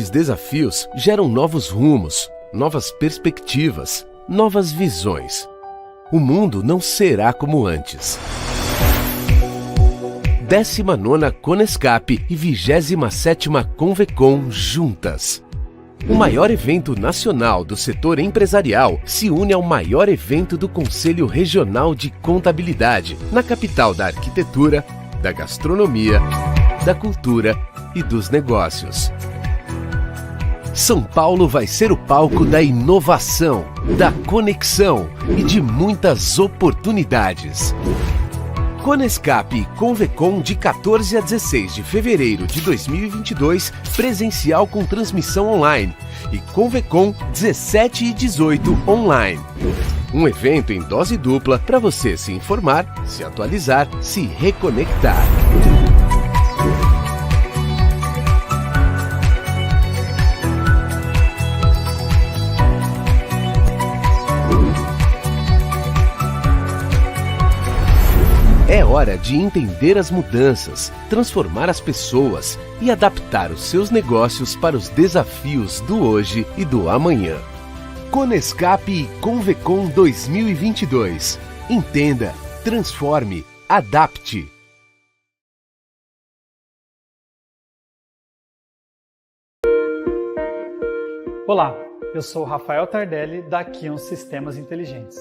Esses desafios geram novos rumos, novas perspectivas, novas visões. O mundo não será como antes. 19ª Conescap e 27ª Convecon juntas. O maior evento nacional do setor empresarial se une ao maior evento do Conselho Regional de Contabilidade, na capital da arquitetura, da gastronomia, da cultura e dos negócios. São Paulo vai ser o palco da inovação, da conexão e de muitas oportunidades. Conescap e Convecon de 14 a 16 de fevereiro de 2022, presencial com transmissão online, e Convecon 17 e 18 online. Um evento em dose dupla para você se informar, se atualizar, se reconectar. É hora de entender as mudanças, transformar as pessoas e adaptar os seus negócios para os desafios do hoje e do amanhã. Conescap e Convecon 2022. Entenda, transforme, adapte. Olá, eu sou Rafael Tardelli da Kion Sistemas Inteligentes.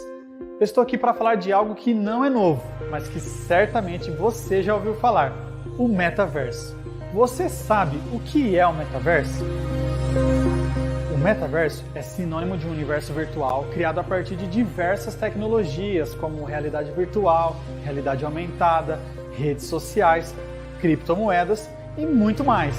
Eu estou aqui para falar de algo que não é novo, mas que certamente você já ouviu falar, o metaverso. Você sabe o que é o metaverso? O metaverso é sinônimo de um universo virtual criado a partir de diversas tecnologias, como realidade virtual, realidade aumentada, redes sociais, criptomoedas e muito mais.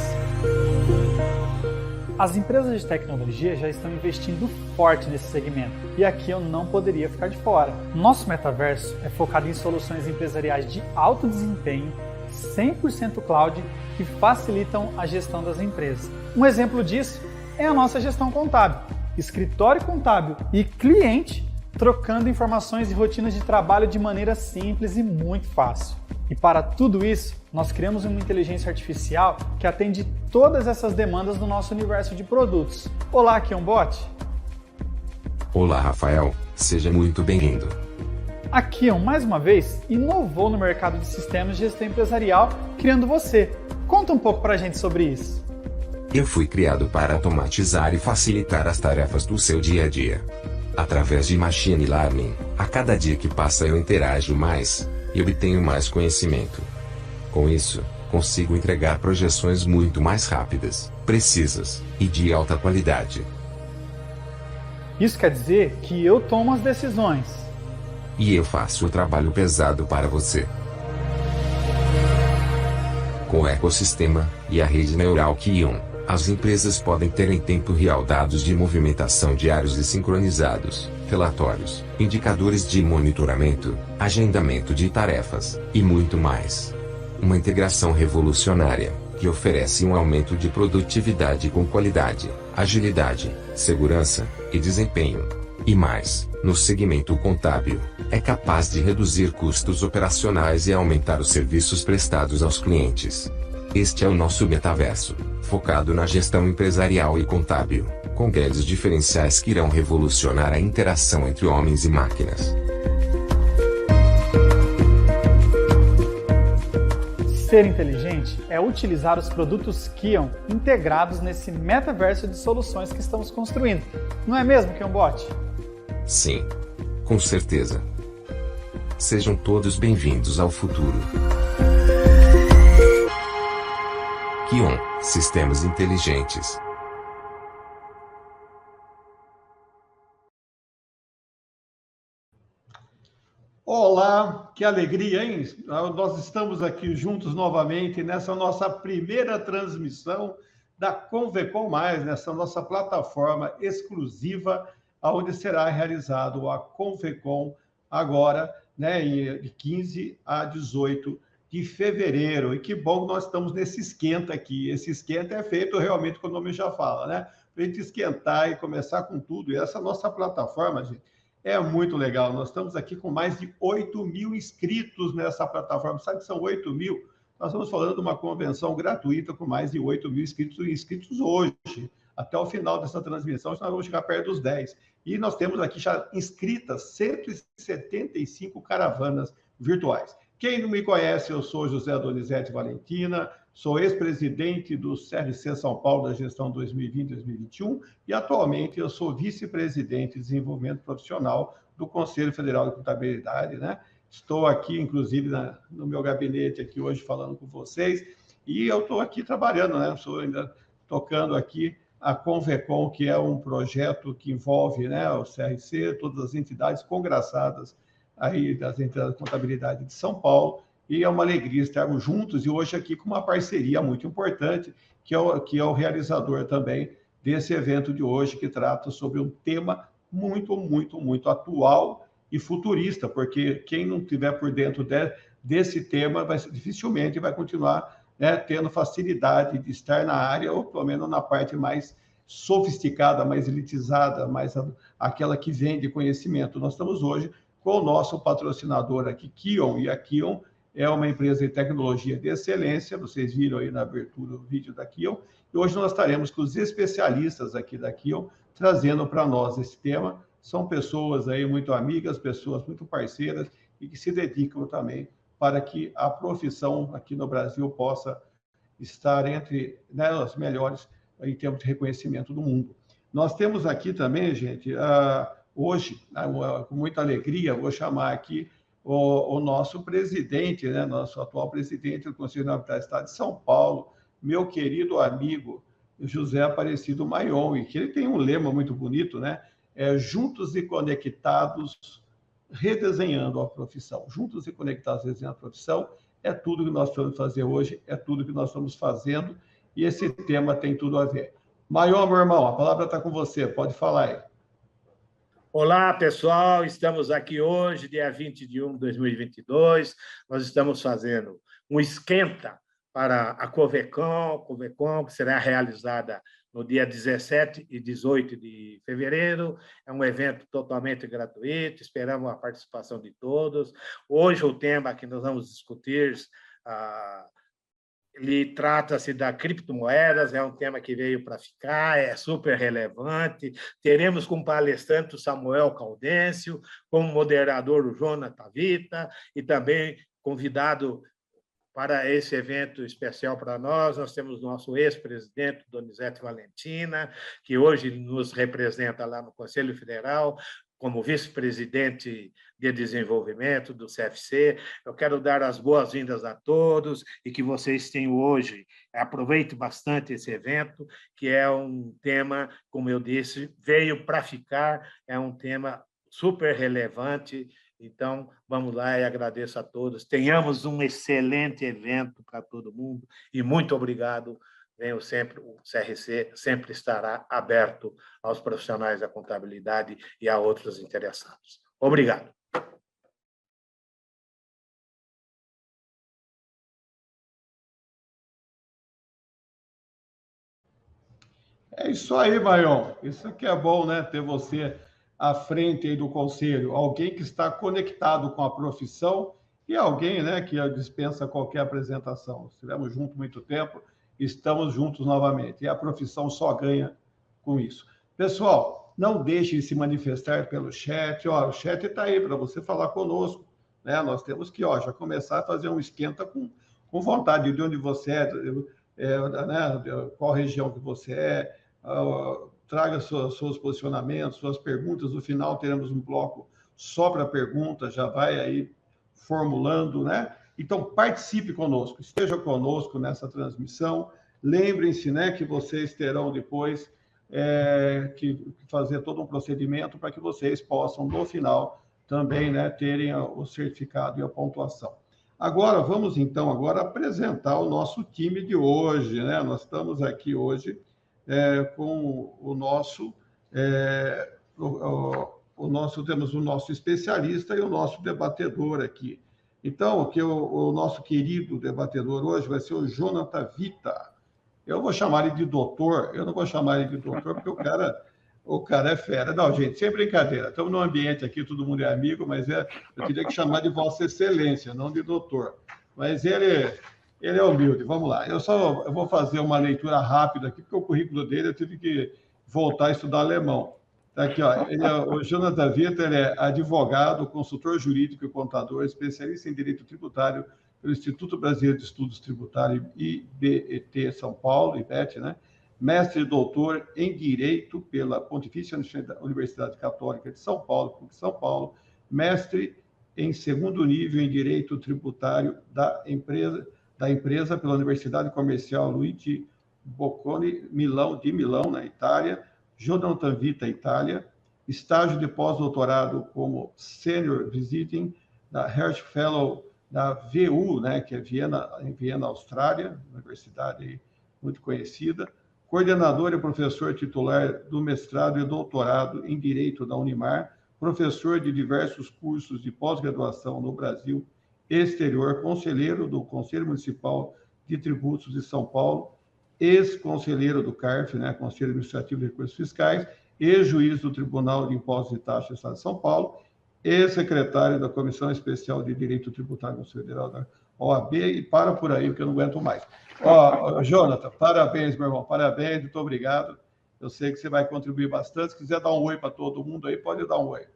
As empresas de tecnologia já estão investindo forte nesse segmento e aqui eu não poderia ficar de fora. Nosso metaverso é focado em soluções empresariais de alto desempenho, 100% cloud, que facilitam a gestão das empresas. Um exemplo disso é a nossa gestão contábil, escritório contábil e cliente trocando informações e rotinas de trabalho de maneira simples e muito fácil. E para tudo isso, nós criamos uma inteligência artificial que atende todas essas demandas do nosso universo de produtos. Olá, KionBot! Olá, Rafael. Seja muito bem-vindo. A Kion, mais uma vez, inovou no mercado de sistemas de gestão empresarial, criando você. Conta um pouco pra gente sobre isso. Eu fui criado para automatizar e facilitar as tarefas do seu dia a dia. Através de Machine Learning, a cada dia que passa eu interajo mais e obtenho mais conhecimento. Com isso, consigo entregar projeções muito mais rápidas, precisas e de alta qualidade. Isso quer dizer que eu tomo as decisões. E eu faço o trabalho pesado para você. Com o ecossistema e a rede neural Kion, as empresas podem ter em tempo real dados de movimentação diários e sincronizados, relatórios, indicadores de monitoramento, agendamento de tarefas, e muito mais. Uma integração revolucionária, que oferece um aumento de produtividade com qualidade, agilidade, segurança e desempenho. E mais, no segmento contábil, é capaz de reduzir custos operacionais e aumentar os serviços prestados aos clientes. Este é o nosso metaverso, focado na gestão empresarial e contábil, com grandes diferenciais que irão revolucionar a interação entre homens e máquinas. Ser inteligente é utilizar os produtos Kion integrados nesse metaverso de soluções que estamos construindo. Não é mesmo, KionBot? Sim, com certeza. Sejam todos bem-vindos ao futuro. Kion, Sistemas Inteligentes. Olá, que alegria, hein? Nós estamos aqui juntos novamente nessa nossa primeira transmissão da Convecon+, nessa nossa plataforma exclusiva, onde será realizado a Convecon agora, né, de 15 a 18 de fevereiro. E que bom que nós estamos nesse esquenta aqui. Esse esquenta é feito realmente, como o nome já fala, né? Para a gente esquentar e começar com tudo. E essa nossa plataforma, gente, é muito legal. Nós estamos aqui com mais de 8.000 inscritos nessa plataforma. Sabe que são 8.000? nós estamos falando de uma convenção gratuita com mais de 8 mil inscritos hoje. Até o final dessa transmissão, nós vamos chegar perto dos 10. E nós temos aqui já inscritas 175 caravanas virtuais. Quem não me conhece, eu sou José Donizete Valentina, sou ex-presidente do CRC São Paulo da gestão 2020-2021 e atualmente eu sou vice-presidente de desenvolvimento profissional do Conselho Federal de Contabilidade, né? Estou aqui, inclusive, no meu gabinete aqui hoje falando com vocês e eu estou aqui trabalhando, né? Estou ainda tocando aqui a Convecom, que é um projeto que envolve, né, o CRC, todas as entidades congraçadas aí das entidades de contabilidade de São Paulo, e é uma alegria estarmos juntos e hoje aqui com uma parceria muito importante, que é o realizador também desse evento de hoje, que trata sobre um tema muito atual e futurista, porque quem não estiver por dentro desse tema dificilmente vai continuar, né, tendo facilidade de estar na área, ou pelo menos na parte mais sofisticada, mais elitizada, mais aquela que vende conhecimento. Nós estamos hoje com o nosso patrocinador aqui, Kion, e a Kion é uma empresa de tecnologia de excelência, vocês viram aí na abertura do vídeo da Kion, e hoje nós estaremos com os especialistas aqui da Kion, trazendo para nós esse tema. São pessoas aí muito amigas, pessoas muito parceiras, e que se dedicam também para que a profissão aqui no Brasil possa estar entre, né, as melhores em termos de reconhecimento do mundo. Nós temos aqui também, gente, hoje, com muita alegria, vou chamar aqui o nosso presidente, né, nosso atual presidente do Conselho Nacional do Estado de São Paulo, meu querido amigo José Aparecido Maion, e que ele tem um lema muito bonito, né? Juntos e conectados, redesenhando a profissão. Juntos e conectados, redesenhando a profissão, é tudo que nós vamos fazer hoje, é tudo que nós estamos fazendo, e esse tema tem tudo a ver. Maior, meu irmão, a palavra está com você, pode falar aí. Olá, pessoal, estamos aqui hoje, dia 20 de 1 de 2022, nós estamos fazendo um esquenta para a Convecom, que será realizada no dia 17 e 18 de fevereiro. É um evento totalmente gratuito, esperamos a participação de todos. Hoje o tema que nós vamos discutir, ele trata-se da criptomoedas, é um tema que veio para ficar, é super relevante. Teremos como palestrante o Samuel Caudêncio, como moderador o Jonathan Vita, e também convidado para esse evento especial para nós temos nosso ex-presidente, Donizete Valentina, que hoje nos representa lá no Conselho Federal, como vice-presidente de desenvolvimento do CFC. Eu quero dar as boas-vindas a todos e que vocês tenham hoje. Aproveite bastante esse evento, que é um tema, como eu disse, veio para ficar, é um tema super relevante. Então, vamos lá e agradeço a todos. Tenhamos um excelente evento para todo mundo e muito obrigado. Venham sempre, o CRC sempre estará aberto aos profissionais da contabilidade e a outros interessados. Obrigado. É isso aí, Maion. Isso que é bom, né? Ter você à frente aí do conselho, alguém que está conectado com a profissão e alguém, né, que dispensa qualquer apresentação. Estivemos juntos muito tempo, estamos juntos novamente. E a profissão só ganha com isso. Pessoal, não deixe de se manifestar pelo chat. Ó, o chat está aí para você falar conosco, né? Nós temos que já começar a fazer um esquenta com vontade de onde você né? Qual região que você é, traga seus posicionamentos, suas perguntas. No final teremos um bloco só para perguntas, já vai aí formulando, né? Então, participe conosco, esteja conosco nessa transmissão. Lembrem-se, né, que vocês terão depois que fazer todo um procedimento para que vocês possam, no final, também, né, terem o certificado e a pontuação. Agora, vamos, então, apresentar o nosso time de hoje, né? Nós estamos aqui hoje com temos o nosso especialista e o nosso debatedor aqui. Então, o nosso querido debatedor hoje vai ser o Jonathan Vita. Eu vou chamar ele de doutor, eu não vou chamar ele de doutor, porque o cara é fera. Não, gente, sem brincadeira. Estamos num ambiente aqui, todo mundo é amigo, mas eu teria que chamar de Vossa Excelência, não de doutor. Mas ele Ele é humilde. Vamos lá. Eu vou fazer uma leitura rápida aqui, porque o currículo dele eu tive que voltar a estudar alemão. Tá aqui, ó. O Jonathan Vitor, ele é advogado, consultor jurídico e contador, especialista em direito tributário pelo Instituto Brasileiro de Estudos Tributários, IBET São Paulo, IBET, né? Mestre e doutor em Direito pela Pontifícia Universidade Católica de São Paulo, PUC São Paulo, mestre em segundo nível em Direito Tributário da empresa pela Universidade Comercial Luigi Bocconi, de Milão, na Itália, Jonathan Vita, Itália, estágio de pós-doutorado como Senior Visiting da Hersch Fellow da VU, né, que é em Viena, Austrália, universidade muito conhecida, coordenador e professor titular do mestrado e doutorado em Direito da Unimar, professor de diversos cursos de pós-graduação no Brasil e exterior, conselheiro do Conselho Municipal de Tributos de São Paulo, ex-conselheiro do CARF, né, Conselho Administrativo de Recursos Fiscais, ex-juiz do Tribunal de Impostos e Taxas do Estado de São Paulo, ex-secretário da Comissão Especial de Direito Tributário Federal da OAB, e para por aí, porque eu não aguento mais. Jonathan, parabéns, meu irmão, parabéns, muito obrigado. Eu sei que você vai contribuir bastante. Se quiser dar um oi para todo mundo aí, pode dar um oi.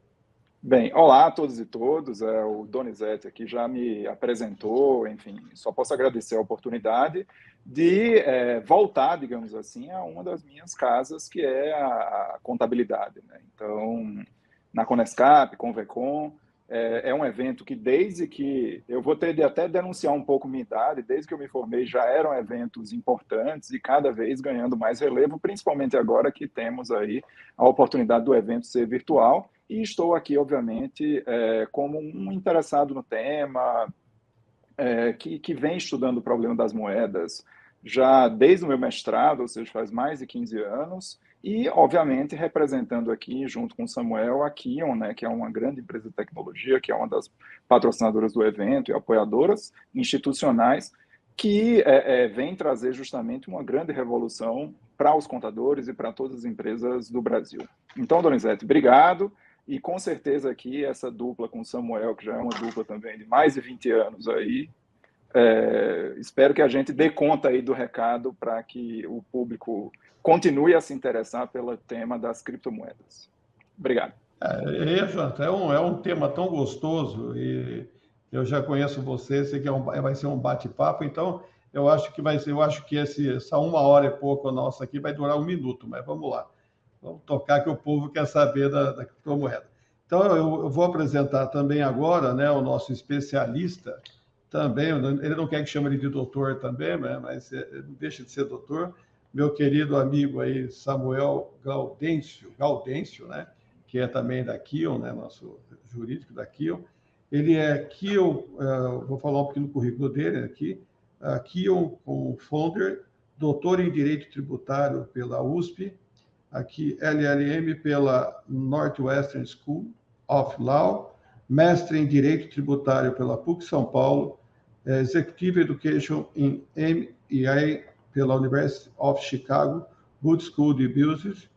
Bem, olá a todos e todas. O Donizete aqui já me apresentou, enfim, só posso agradecer a oportunidade de voltar, digamos assim, a uma das minhas casas, que é a contabilidade, né? Então, na Conescap, Convecom, é um evento que desde que, eu vou ter de até denunciar um pouco minha idade, desde que eu me formei já eram eventos importantes e cada vez ganhando mais relevo, principalmente agora que temos aí a oportunidade do evento ser virtual, e estou aqui, obviamente, como um interessado no tema, que vem estudando o problema das moedas já desde o meu mestrado, ou seja, faz mais de 15 anos, e, obviamente, representando aqui, junto com o Samuel, a Kion, né, que é uma grande empresa de tecnologia, que é uma das patrocinadoras do evento e apoiadoras institucionais, que vem trazer justamente uma grande revolução para os contadores e para todas as empresas do Brasil. Então, Donizete, obrigado, e com certeza aqui essa dupla com o Samuel, que já é uma dupla também de mais de 20 anos aí, espero que a gente dê conta aí do recado para que o público continue a se interessar pelo tema das criptomoedas. Obrigado. É um tema tão gostoso e eu já conheço você, sei que vai ser um bate-papo, então eu acho que essa 1 hora e pouco nossa aqui vai durar 1 minuto, mas vamos lá. Vamos tocar que o povo quer saber da criptomoeda. Então eu vou apresentar também agora, né, o nosso especialista também, ele não quer que chame ele de doutor também, né, mas não deixa de ser doutor, meu querido amigo aí, Samuel Gaudêncio, né, que é também da Kion, né, nosso jurídico da Kion. Ele é Kion, vou falar um pouquinho do currículo dele aqui, Kion com founder, doutor em Direito Tributário pela USP, aqui LLM pela Northwestern School of Law, mestre em Direito Tributário pela PUC São Paulo, Executive Education in M&A pela University of Chicago, Good School of Business,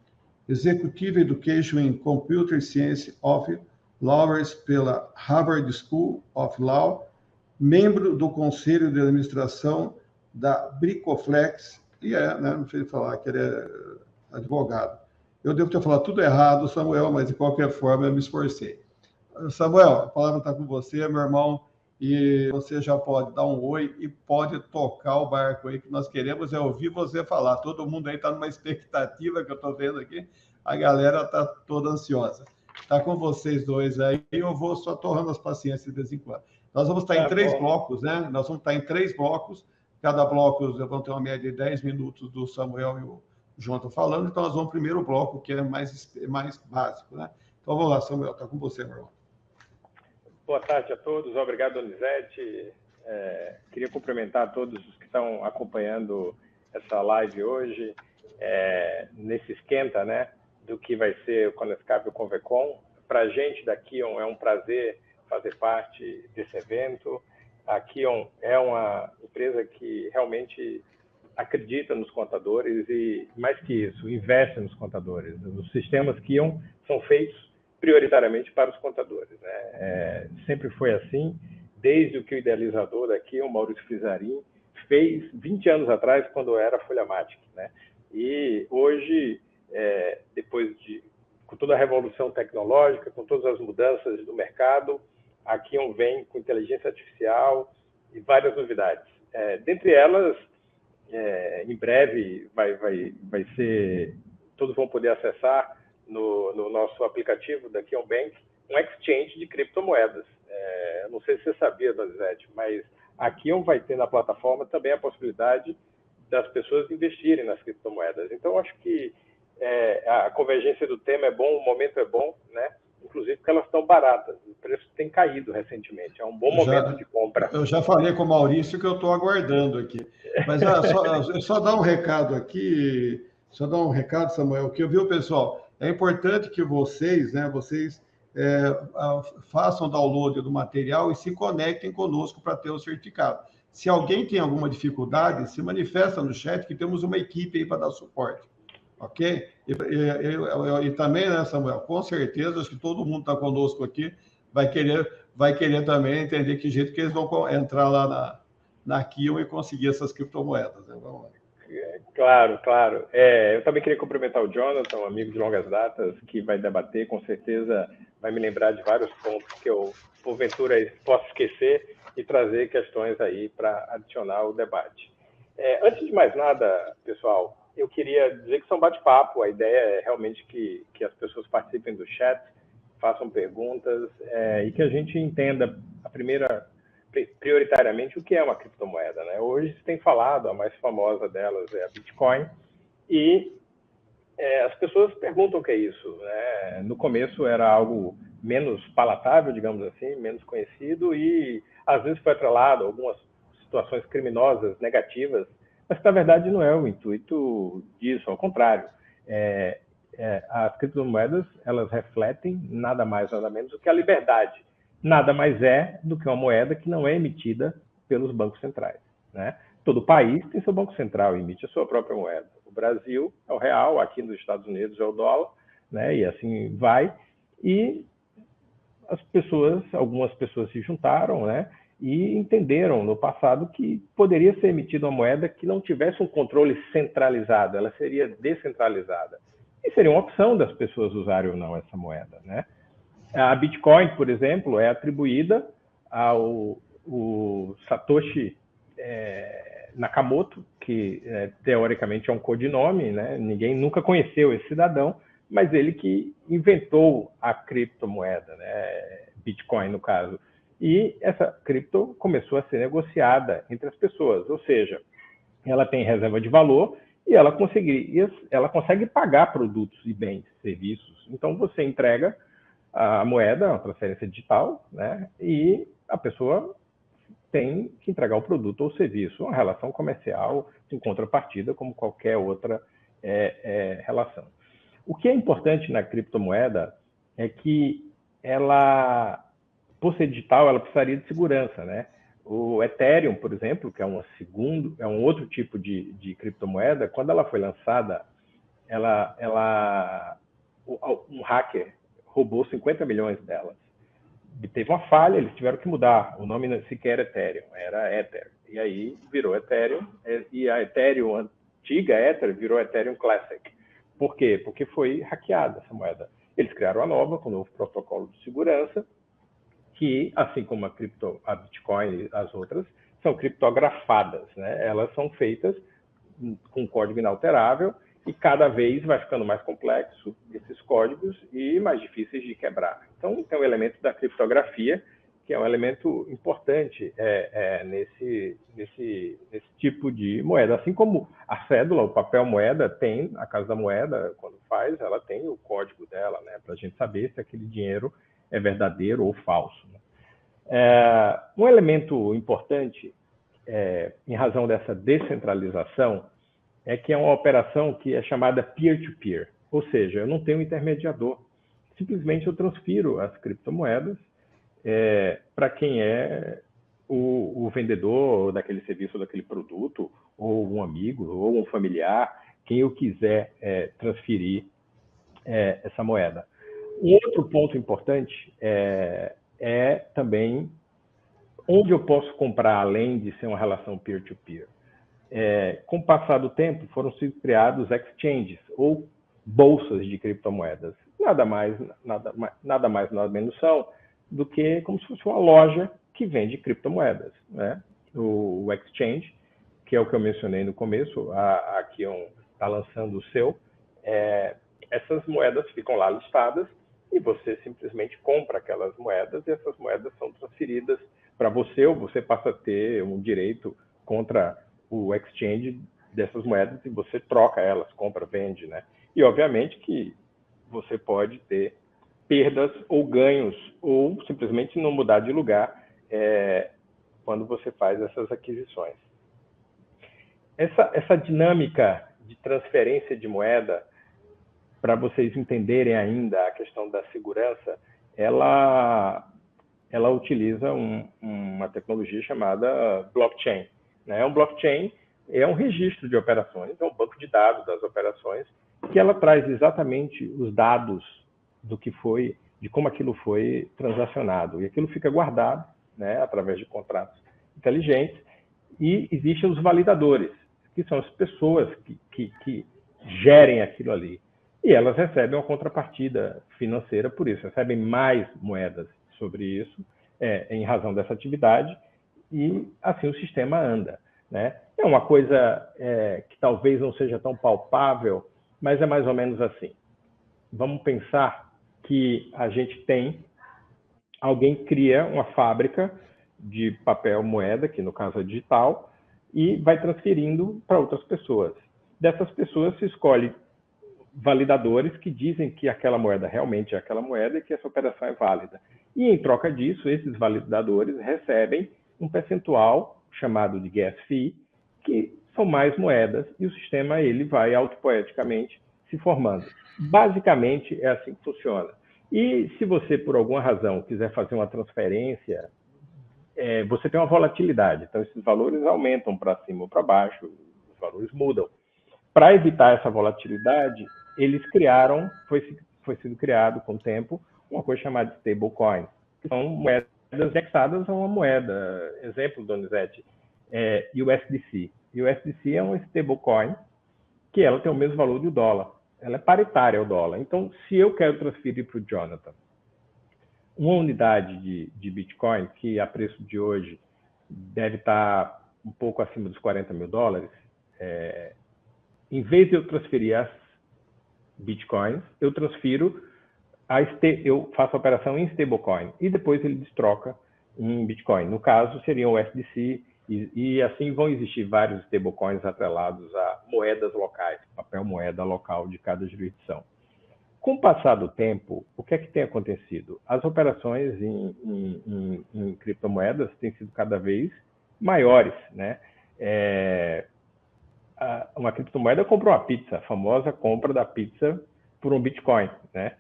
Executive Education in Computer Science of Lawyers pela Harvard School of Law, membro do Conselho de Administração da Bricoflex, e não sei falar que ele é advogado. Eu devo ter falado tudo errado, Samuel, mas de qualquer forma eu me esforcei. Samuel, a palavra está com você, meu irmão, e você já pode dar um oi e pode tocar o barco aí, que nós queremos ouvir você falar. Todo mundo aí está numa expectativa que eu estou vendo aqui, a galera está toda ansiosa. Está com vocês dois aí, eu vou só torrando as paciências de vez em quando. Nós vamos estar em 3 blocos, né? Nós vamos estar em 3 blocos, cada bloco vão ter uma média de 10 minutos do Samuel e o Jonathan falando, então nós vamos ao primeiro bloco, que é mais básico, né? Então vamos lá, Samuel, está com você, meu irmão. Boa tarde a todos, obrigado, Donizete. Queria cumprimentar todos os que estão acompanhando essa live hoje, nesse esquenta, né, do que vai ser o Conescap e o Convecom. Para a gente da Kion é um prazer fazer parte desse evento. A Kion é uma empresa que realmente acredita nos contadores e, mais que isso, investe nos contadores. Os sistemas Kion são feitos prioritariamente para os contadores, né? Sempre foi assim, desde o que o idealizador daqui, o Maurício Frisarin, fez 20 anos atrás, quando era Folhamatic, né? E hoje, com toda a revolução tecnológica, com todas as mudanças do mercado, a Kion vem com inteligência artificial e várias novidades. Dentre elas, em breve vai ser, todos vão poder acessar no nosso aplicativo da Kion Bank um exchange de criptomoedas. Não sei se você sabia, Donizete, mas a Kion vai ter na plataforma também a possibilidade das pessoas investirem nas criptomoedas. Então, acho que a convergência do tema é bom, o momento é bom, né? Inclusive porque elas estão baratas, o preço tem caído recentemente, é um bom momento de compra. Eu já falei com o Maurício que eu estou aguardando aqui. Mas só dar um recado aqui, Samuel, que viu, pessoal? É importante que vocês façam download do material e se conectem conosco para ter o certificado. Se alguém tem alguma dificuldade, se manifesta no chat que temos uma equipe aí para dar suporte. Ok? E também, né, Samuel, com certeza, acho que todo mundo está conosco aqui, vai querer também entender que jeito que eles vão entrar lá na Kion e conseguir essas criptomoedas. Né? Vamos lá. Claro. Eu também queria cumprimentar o Jonathan, um amigo de longas datas, que vai debater, com certeza vai me lembrar de vários pontos que eu, porventura, posso esquecer e trazer questões aí para adicionar o debate. Antes de mais nada, pessoal, eu queria dizer que isso é um bate-papo, a ideia é realmente que as pessoas participem do chat, façam perguntas e que a gente entenda, prioritariamente, o que é uma criptomoeda, né? Hoje se tem falado, a mais famosa delas é a Bitcoin, e as pessoas perguntam o que é isso, né? No começo era algo menos palatável, digamos assim, menos conhecido, e às vezes foi atrelado a algumas situações criminosas, negativas, mas na verdade não é o intuito disso, ao contrário. As criptomoedas, elas refletem nada mais, nada menos do que a liberdade. Nada mais é do que uma moeda que não é emitida pelos bancos centrais, né? Todo país tem seu banco central e emite a sua própria moeda. O Brasil é o real, aqui nos Estados Unidos é o dólar, né? E assim vai. E algumas pessoas se juntaram, né? E entenderam no passado que poderia ser emitida uma moeda que não tivesse um controle centralizado, ela seria descentralizada. E seria uma opção das pessoas usarem ou não essa moeda, né? A Bitcoin, por exemplo, é atribuída ao Satoshi Nakamoto, que teoricamente é um codinome, né? Ninguém nunca conheceu esse cidadão, mas ele que inventou a criptomoeda, né? Bitcoin, no caso. E essa cripto começou a ser negociada entre as pessoas, ou seja, ela tem reserva de valor e ela consegue pagar produtos e bens, serviços. Então, você entrega a moeda, uma transferência digital, né? E a pessoa tem que entregar o produto ou serviço, uma relação comercial em contrapartida, como qualquer outra relação. O que é importante na criptomoeda é que ela, por ser digital, ela precisaria de segurança, né? O Ethereum, por exemplo, que é um outro tipo de criptomoeda, quando ela foi lançada, um hacker roubou 50 milhões delas. E teve uma falha, eles tiveram que mudar. O nome sequer era Ethereum, era Ether. E aí virou Ethereum, e a Ethereum antiga, Ether, virou Ethereum Classic. Por quê? Porque foi hackeada essa moeda. Eles criaram a nova, com um novo protocolo de segurança, que, assim como a Bitcoin e as outras, são criptografadas, né? Elas são feitas com código inalterável e cada vez vai ficando mais complexo esses códigos e mais difíceis de quebrar. Então, tem um elemento da criptografia, que é um elemento importante nesse tipo de moeda. Assim como a cédula, o papel moeda, tem, a Casa da Moeda, quando faz, ela tem o código dela, né? Para a gente saber se aquele dinheiro é verdadeiro ou falso. Né? Um elemento importante, em razão dessa descentralização, é que é uma operação que é chamada peer-to-peer, ou seja, eu não tenho um intermediador. Simplesmente eu transfiro as criptomoedas para quem é o vendedor daquele serviço, daquele produto, ou um amigo, ou um familiar, quem eu quiser transferir essa moeda. Um outro ponto importante é também onde eu posso comprar, além de ser uma relação peer-to-peer. Com o passar do tempo, foram sido criados exchanges, ou bolsas de criptomoedas. Nada mais, nada menos são do que como se fosse uma loja que vende criptomoedas, né? O exchange, que é o que eu mencionei no começo, a Kion está lançando o seu, essas moedas ficam lá listadas e você simplesmente compra aquelas moedas e essas moedas são transferidas para você, ou você passa a ter um direito contra o exchange dessas moedas e você troca elas, compra, vende, né? E obviamente que você pode ter perdas ou ganhos, ou simplesmente não mudar de lugar quando você faz essas aquisições. Essa dinâmica de transferência de moeda, para vocês entenderem ainda a questão da segurança, ela utiliza uma tecnologia chamada blockchain, né? Um blockchain é um registro de operações, é um banco de dados das operações, que ela traz exatamente os dados do que foi, de como aquilo foi transacionado. E aquilo fica guardado, né, através de contratos inteligentes, e existem os validadores, que são as pessoas que gerem aquilo ali. E elas recebem uma contrapartida financeira por isso, recebem mais moedas sobre isso, em razão dessa atividade, e assim o sistema anda, né? É uma coisa que talvez não seja tão palpável, mas é mais ou menos assim. Vamos pensar que a gente alguém cria uma fábrica de papel moeda, que no caso é digital, e vai transferindo para outras pessoas. Dessas pessoas se escolhe validadores que dizem que aquela moeda realmente é aquela moeda e que essa operação é válida. E em troca disso, esses validadores recebem um percentual chamado de gas fee, que são mais moedas, e o sistema ele vai autopoeticamente se formando. Basicamente é assim que funciona. E se você, por alguma razão, quiser fazer uma transferência, você tem uma volatilidade. Então, esses valores aumentam para cima ou para baixo, os valores mudam. Para evitar essa volatilidade, eles criaram, foi sido criado com o tempo, uma coisa chamada de stablecoin, que são moedas indexadas a uma moeda. Exemplo, Donizete, USDC. USDC é um stablecoin que ela tem o mesmo valor do dólar. Ela é paritária ao dólar. Então, se eu quero transferir para o Jonathan uma unidade de Bitcoin, que a preço de hoje deve estar um pouco acima dos $40 mil, em vez de eu transferir as Bitcoins, eu transfiro, eu faço a operação em stablecoin e depois ele destroca em Bitcoin. No caso, seria o USDC, e assim vão existir vários stablecoins atrelados a moedas locais, papel moeda local de cada jurisdição. Com o passar do tempo, o que é que tem acontecido? As operações em criptomoedas têm sido cada vez maiores, né? Uma criptomoeda comprou uma pizza, a famosa compra da pizza por um Bitcoin, né?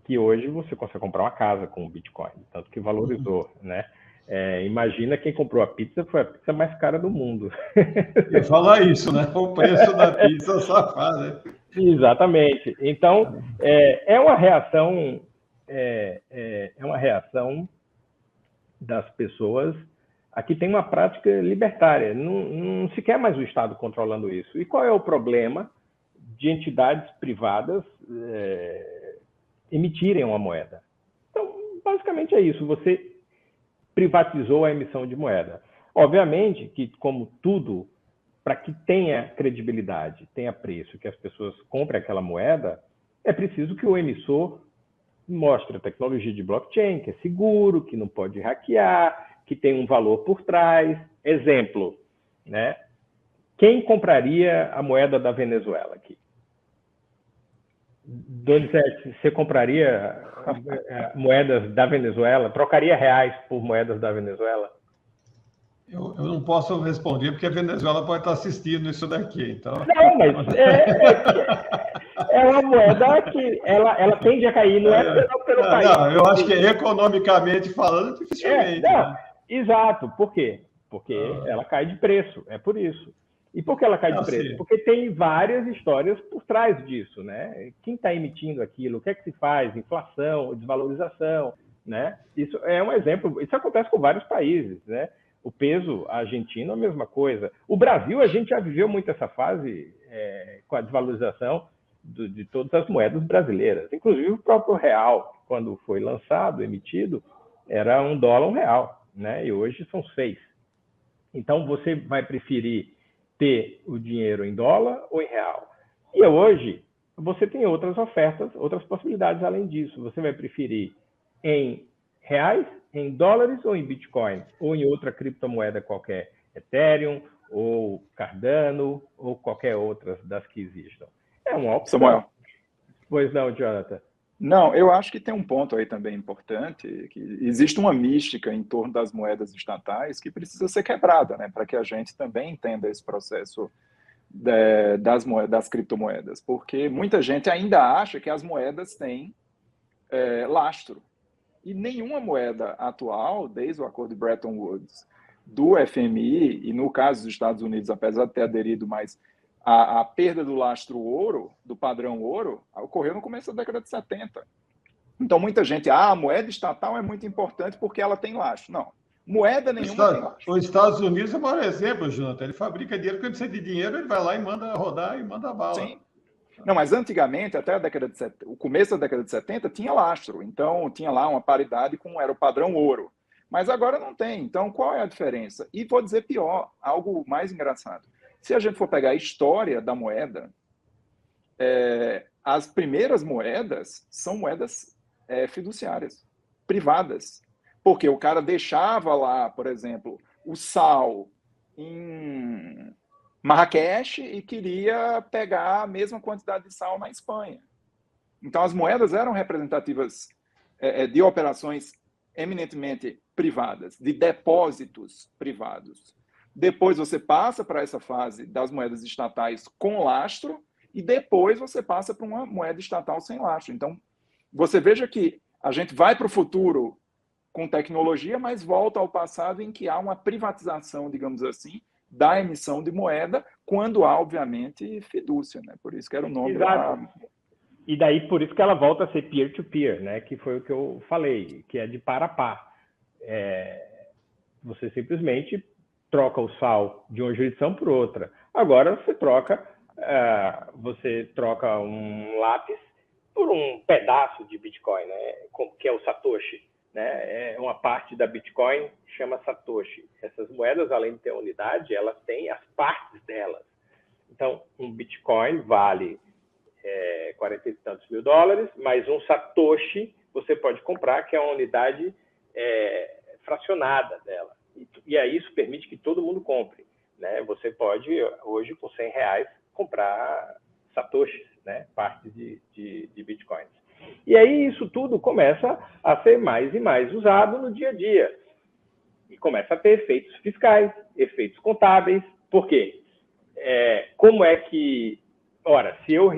Que hoje você consegue comprar uma casa com um Bitcoin, tanto que valorizou, né? Imagina quem comprou a pizza, foi a pizza mais cara do mundo. Eu ia falar isso, né? O preço da pizza safada. Exatamente. Então, é uma reação das pessoas. Aqui tem uma prática libertária, não se quer mais o Estado controlando isso. E qual é o problema de entidades privadas emitirem uma moeda? Então, basicamente é isso, você privatizou a emissão de moeda. Obviamente que, como tudo, para que tenha credibilidade, tenha preço, que as pessoas comprem aquela moeda, é preciso que o emissor mostre a tecnologia de blockchain, que é seguro, que não pode hackear, que tem um valor por trás. Exemplo, né? Quem compraria a moeda da Venezuela aqui? Donizete, você compraria moedas da Venezuela? Trocaria reais por moedas da Venezuela? Eu não posso responder, porque a Venezuela pode estar assistindo isso daqui. Então... Não, mas é uma moeda que ela tende a cair, não é pelo país. Não, eu acho que economicamente falando, dificilmente. Né? Exato. Por quê? Porque ela cai de preço, é por isso. E por que ela cai de preço? Sim. Porque tem várias histórias por trás disso, né? Quem está emitindo aquilo, o que é que se faz? Inflação, desvalorização, né? Isso é um exemplo, isso acontece com vários países, né? O peso argentino é a mesma coisa. O Brasil, a gente já viveu muito essa fase com a desvalorização de todas as moedas brasileiras. Inclusive o próprio real, quando foi lançado, emitido, era $1, R$1, né? E hoje são 6. Então, você vai preferir ter o dinheiro em dólar ou em real? E hoje, você tem outras ofertas, outras possibilidades além disso. Você vai preferir em reais, em dólares ou em Bitcoin? Ou em outra criptomoeda qualquer, Ethereum ou Cardano ou qualquer outra das que existam. É uma opção. Samuel. Pois não, Jonathan? Não, eu acho que tem um ponto aí também importante, que existe uma mística em torno das moedas estatais que precisa ser quebrada, né, para que a gente também entenda esse processo das criptomoedas, porque muita gente ainda acha que as moedas têm lastro. E nenhuma moeda atual, desde o acordo de Bretton Woods, do FMI, e no caso dos Estados Unidos, apesar de ter aderido mais, a perda do lastro ouro, do padrão ouro, ocorreu no começo da década de 70. Então, muita gente, a moeda estatal é muito importante porque ela tem lastro. Não, moeda nenhuma tem lastro. Os Estados Unidos é o maior exemplo, Jonathan. Ele fabrica dinheiro, quando precisa de dinheiro, ele vai lá e manda rodar e manda bala. Sim. Não, mas antigamente, até a década de 70, o começo da década de 70, tinha lastro. Então, tinha lá uma paridade com era o padrão ouro. Mas agora não tem. Então, qual é a diferença? E vou dizer pior, algo mais engraçado. Se a gente for pegar a história da moeda, as primeiras moedas são moedas fiduciárias, privadas. Porque o cara deixava lá, por exemplo, o sal em Marrakech e queria pegar a mesma quantidade de sal na Espanha. Então, as moedas eram representativas de operações eminentemente privadas, de depósitos privados. Depois você passa para essa fase das moedas estatais com lastro e depois você passa para uma moeda estatal sem lastro. Então, você veja que a gente vai para o futuro com tecnologia, mas volta ao passado em que há uma privatização, digamos assim, da emissão de moeda, quando há, obviamente, fidúcia, né? Por isso que era o nome. Exato. E daí, por isso que ela volta a ser peer-to-peer, né? Que foi o que eu falei, que é de par a par. Você simplesmente troca o sal de uma jurisdição por outra. Agora você troca um lápis por um pedaço de Bitcoin, né? Que é o Satoshi. Né? É uma parte da Bitcoin chama Satoshi. Essas moedas, além de ter unidade, elas têm as partes delas. Então, um Bitcoin vale 40 e tantos mil dólares, mas um Satoshi você pode comprar, que é uma unidade fracionada dela. E aí isso permite que todo mundo compre. Né? Você pode, hoje, com R$100, comprar Satoshis, né? Partes de Bitcoins. E aí isso tudo começa a ser mais e mais usado no dia a dia. E começa a ter efeitos fiscais, efeitos contábeis. Por quê? Como é que... Ora, se eu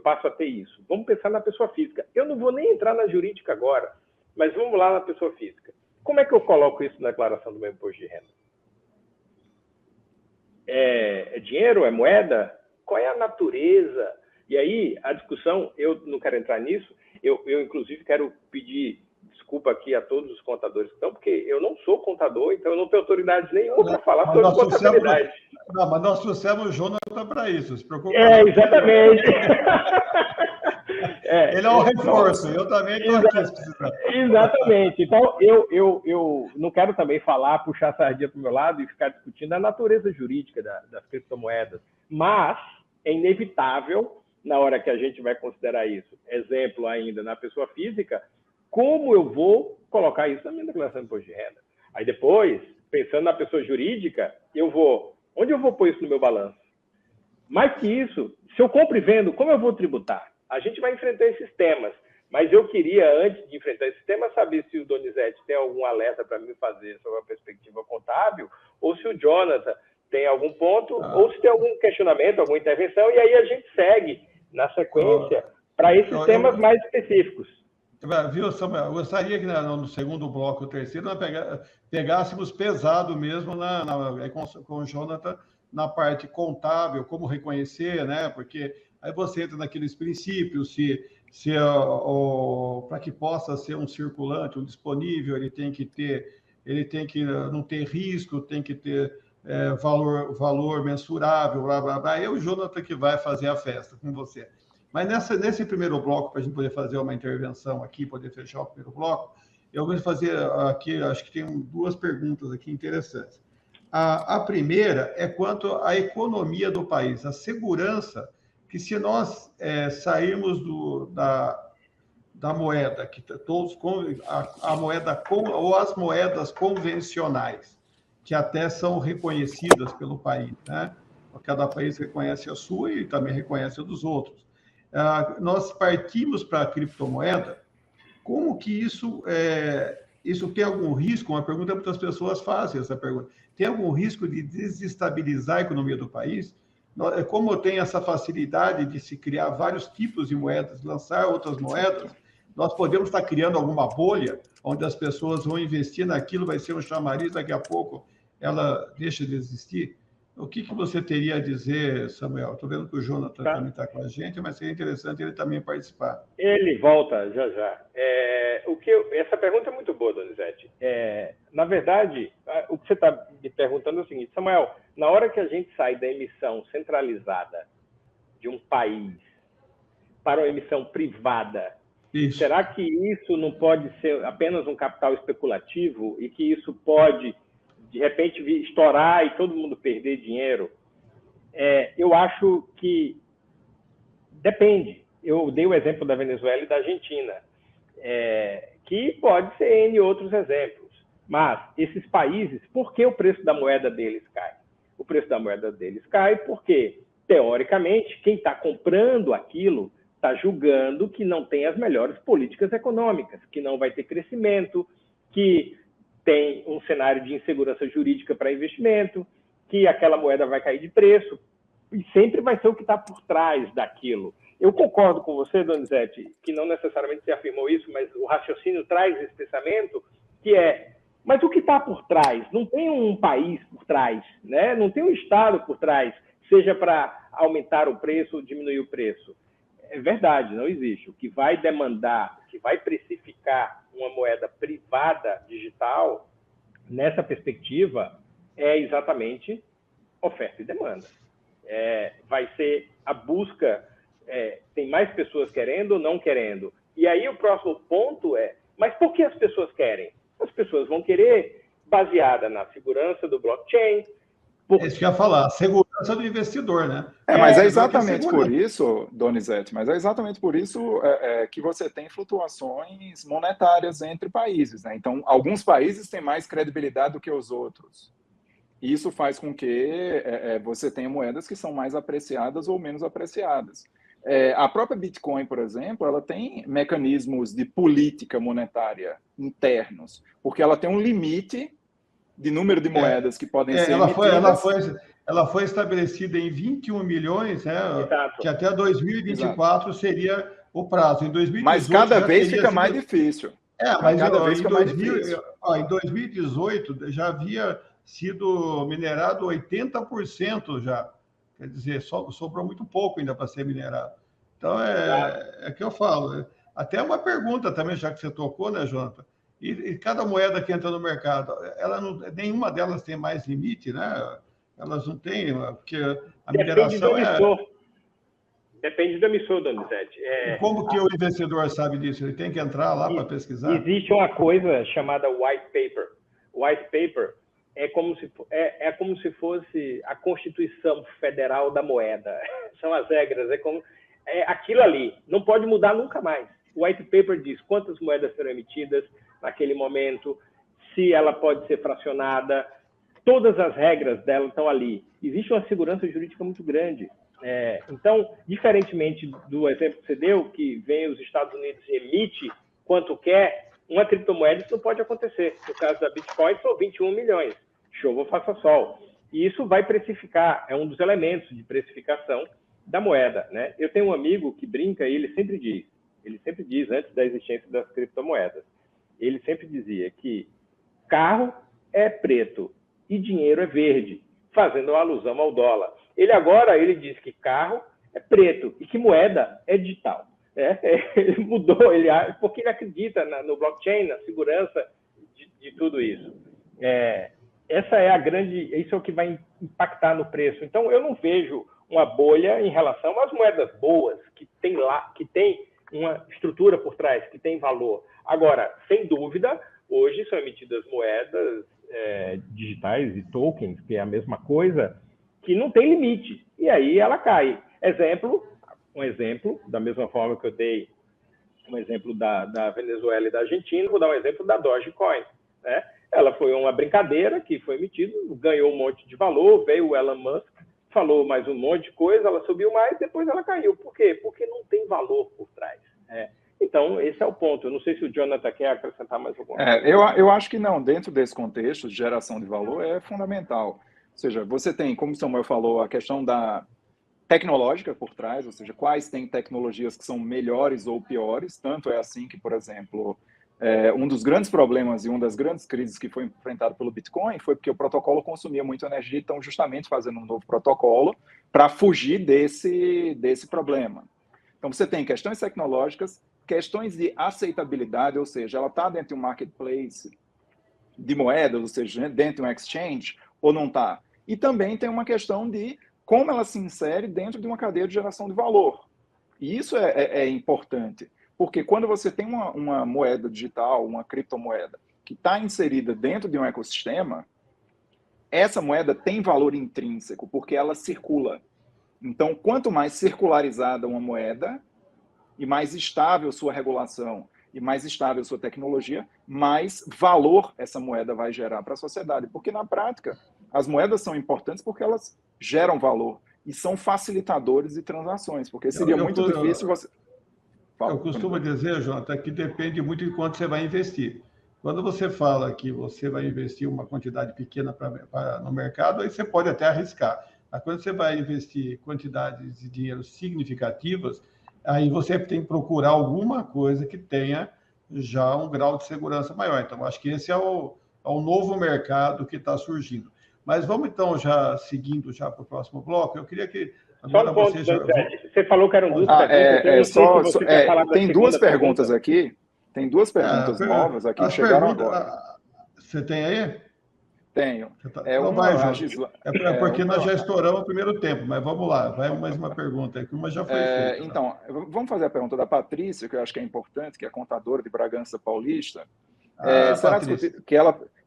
passo a ter isso. Vamos pensar na pessoa física. Eu não vou nem entrar na jurídica agora, mas vamos lá na pessoa física. Como é que eu coloco isso na declaração do meu imposto de renda? É dinheiro? É moeda? Qual é a natureza? E aí, a discussão, eu não quero entrar nisso, eu inclusive quero pedir desculpa aqui a todos os contadores que estão, porque eu não sou contador, então eu não tenho autoridade nenhuma para falar sobre contabilidade. Não, mas nós trouxemos o Jonathan para isso, se preocupe. Exatamente. Ele é um reforço, eu também estou aqui. Exatamente. Então, eu não quero também falar, puxar a sardinha para o meu lado e ficar discutindo a natureza jurídica das criptomoedas, mas é inevitável, na hora que a gente vai considerar isso, exemplo ainda na pessoa física, como eu vou colocar isso na minha declaração de imposto de renda. Aí depois, pensando na pessoa jurídica, onde eu vou pôr isso no meu balanço? Mais que isso, se eu compro e vendo, como eu vou tributar? A gente vai enfrentar esses temas, mas eu queria, antes de enfrentar esse tema, saber se o Donizete tem algum alerta para me fazer sobre a perspectiva contábil, ou se o Jonathan tem algum ponto, ou se tem algum questionamento, alguma intervenção, e aí a gente segue na sequência para esses temas mais específicos. Viu, Samuel? Eu gostaria que no segundo bloco, o terceiro, nós pegássemos pesado mesmo com o Jonathan na parte contábil, como reconhecer, né? Porque aí você entra naqueles princípios, para que possa ser um circulante, um disponível, ele tem que ter ele tem que não ter risco, tem que ter valor mensurável, blá, blá, blá. É o Jonathan que vai fazer a festa com você. Mas nesse primeiro bloco, para a gente poder fazer uma intervenção aqui, poder fechar o primeiro bloco, eu vou fazer aqui, acho que tem 2 perguntas aqui interessantes. A primeira é quanto à economia do país, a segurança que se nós sairmos da moeda, que todos a moeda ou as moedas convencionais, que até são reconhecidas pelo país, né? Cada país reconhece a sua e também reconhece a dos outros. Nós partimos para a criptomoeda. Como que isso tem algum risco? Uma pergunta que muitas pessoas fazem essa pergunta. Tem algum risco de desestabilizar a economia do país? Como tem essa facilidade de se criar vários tipos de moedas, lançar outras moedas, nós podemos estar criando alguma bolha onde as pessoas vão investir naquilo, vai ser um chamariz, daqui a pouco ela deixa de existir? O que você teria a dizer, Samuel? Estou vendo que o Jonathan também está com a gente, mas seria interessante ele também participar. Ele volta já já. Essa pergunta é muito boa, Donizete. Na verdade, o que você está me perguntando é o seguinte, Samuel, na hora que a gente sai da emissão centralizada de um país para uma emissão privada, Isso. Será que isso não pode ser apenas um capital especulativo e que isso pode, de repente, estourar e todo mundo perder dinheiro? Eu acho que depende. Eu dei o exemplo da Venezuela e da Argentina, que pode ser N outros exemplos. Mas esses países, por que o preço da moeda deles cai? O preço da moeda deles cai porque, teoricamente, quem está comprando aquilo está julgando que não tem as melhores políticas econômicas, que não vai ter crescimento, que tem um cenário de insegurança jurídica para investimento, que aquela moeda vai cair de preço, e sempre vai ser o que está por trás daquilo. Eu concordo com você, Donizete, que não necessariamente você afirmou isso, mas o raciocínio traz esse pensamento, que mas o que está por trás? Não tem um país por trás, né? Não tem um Estado por trás, seja para aumentar o preço ou diminuir o preço. É verdade, não existe. O que vai demandar, o que vai precificar uma moeda privada digital, nessa perspectiva, é exatamente oferta e demanda. Vai ser a busca, tem mais pessoas querendo ou não querendo. E aí o próximo ponto mas por que as pessoas querem? As pessoas vão querer baseada na segurança do blockchain. Isso que eu ia falar, a segurança do investidor, né? Mas é exatamente por isso, Donizete, que você tem flutuações monetárias entre países, né? Então, alguns países têm mais credibilidade do que os outros. Isso faz com que você tenha moedas que são mais apreciadas ou menos apreciadas. A própria Bitcoin, por exemplo, ela tem mecanismos de política monetária internos, porque ela tem um limite de número de moedas que podem ser emitidas. Ela foi estabelecida em 21 milhões, né? Exato. Que até 2024 seria o prazo. Em 2018, mas cada vez fica mais difícil. Mas cada vez fica mais difícil. Em 2018 já havia sido minerado 80% já. Quer dizer, sobrou muito pouco ainda para ser minerado. Então, é que eu falo. Até uma pergunta também, já que você tocou, né, Jonathan? E cada moeda que entra no mercado, nenhuma delas tem mais limite, né? Elas não têm, porque a mineração Depende do emissor, Donizete. Como que o investidor sabe disso? Ele tem que entrar lá para pesquisar? Existe uma coisa chamada white paper. White paper é como se fosse a Constituição Federal da moeda. São as regras, aquilo ali. Não pode mudar nunca mais. O white paper diz quantas moedas serão emitidas naquele momento, se ela pode ser fracionada, todas as regras dela estão ali. Existe uma segurança jurídica muito grande. Então, diferentemente do exemplo que você deu, que vem os Estados Unidos e emite quanto quer, uma criptomoeda isso não pode acontecer. No caso da Bitcoin, são 21 milhões. Chova ou faça sol. E isso vai precificar, é um dos elementos de precificação da moeda, né? Eu tenho um amigo que brinca e ele sempre diz, antes da existência das criptomoedas, ele sempre dizia que carro é preto e dinheiro é verde, fazendo uma alusão ao dólar. Ele diz que carro é preto e que moeda é digital. Ele mudou, porque ele acredita no blockchain, na segurança de tudo isso. Isso é o que vai impactar no preço. Então, eu não vejo uma bolha em relação às moedas boas, que tem uma estrutura por trás, que tem valor. Agora, sem dúvida, hoje são emitidas moedas digitais e tokens, que é a mesma coisa, que não tem limite. E aí ela cai. Um exemplo, da mesma forma que eu dei um exemplo da Venezuela e da Argentina, vou dar um exemplo da Dogecoin, né? Ela foi uma brincadeira que foi emitida, ganhou um monte de valor, veio o Elon Musk, falou mais um monte de coisa, ela subiu mais, depois ela caiu. Por quê? Porque não tem valor por trás. Então, esse é o ponto. Eu não sei se o Jonathan quer acrescentar mais alguma coisa. Eu acho que não. Dentro desse contexto de geração de valor é fundamental. Ou seja, você tem, como o Samuel falou, a questão da tecnológica por trás, ou seja, quais têm tecnologias que são melhores ou piores. Tanto é assim que, por exemplo, um dos grandes problemas e uma das grandes crises que foi enfrentado pelo Bitcoin foi porque o protocolo consumia muita energia, então justamente fazendo um novo protocolo para fugir desse problema. Então você tem questões tecnológicas, questões de aceitabilidade, ou seja, ela está dentro de um marketplace de moedas, ou seja, dentro de um exchange, ou não está. E também tem uma questão de como ela se insere dentro de uma cadeia de geração de valor. E isso é importante, porque quando você tem uma moeda digital, uma criptomoeda, que está inserida dentro de um ecossistema, essa moeda tem valor intrínseco, porque ela circula. Então, quanto mais circularizada uma moeda, e mais estável sua regulação, e mais estável sua tecnologia, mais valor essa moeda vai gerar para a sociedade. Porque, na prática, as moedas são importantes porque elas geram valor e são facilitadores de transações, porque seria muito difícil você... Eu costumo dizer, Jonathan, que depende muito de quanto você vai investir. Quando você fala que você vai investir uma quantidade pequena no mercado, aí você pode até arriscar. Mas quando você vai investir quantidades de dinheiro significativas, aí você tem que procurar alguma coisa que tenha já um grau de segurança maior. Então, acho que esse é o novo mercado que está surgindo. Mas vamos, então, já seguindo já para o próximo bloco. Eu queria que... Agora você falou que eram duas perguntas. Tem duas perguntas aqui. Tem duas perguntas novas aqui que chegaram agora. Você tem aí? Tenho. Porque nós já estouramos o primeiro tempo, mas vamos lá, vai mais uma pergunta aqui, uma já foi feita. Então, vamos fazer a pergunta da Patrícia, que eu acho que é importante, que é contadora de Bragança Paulista.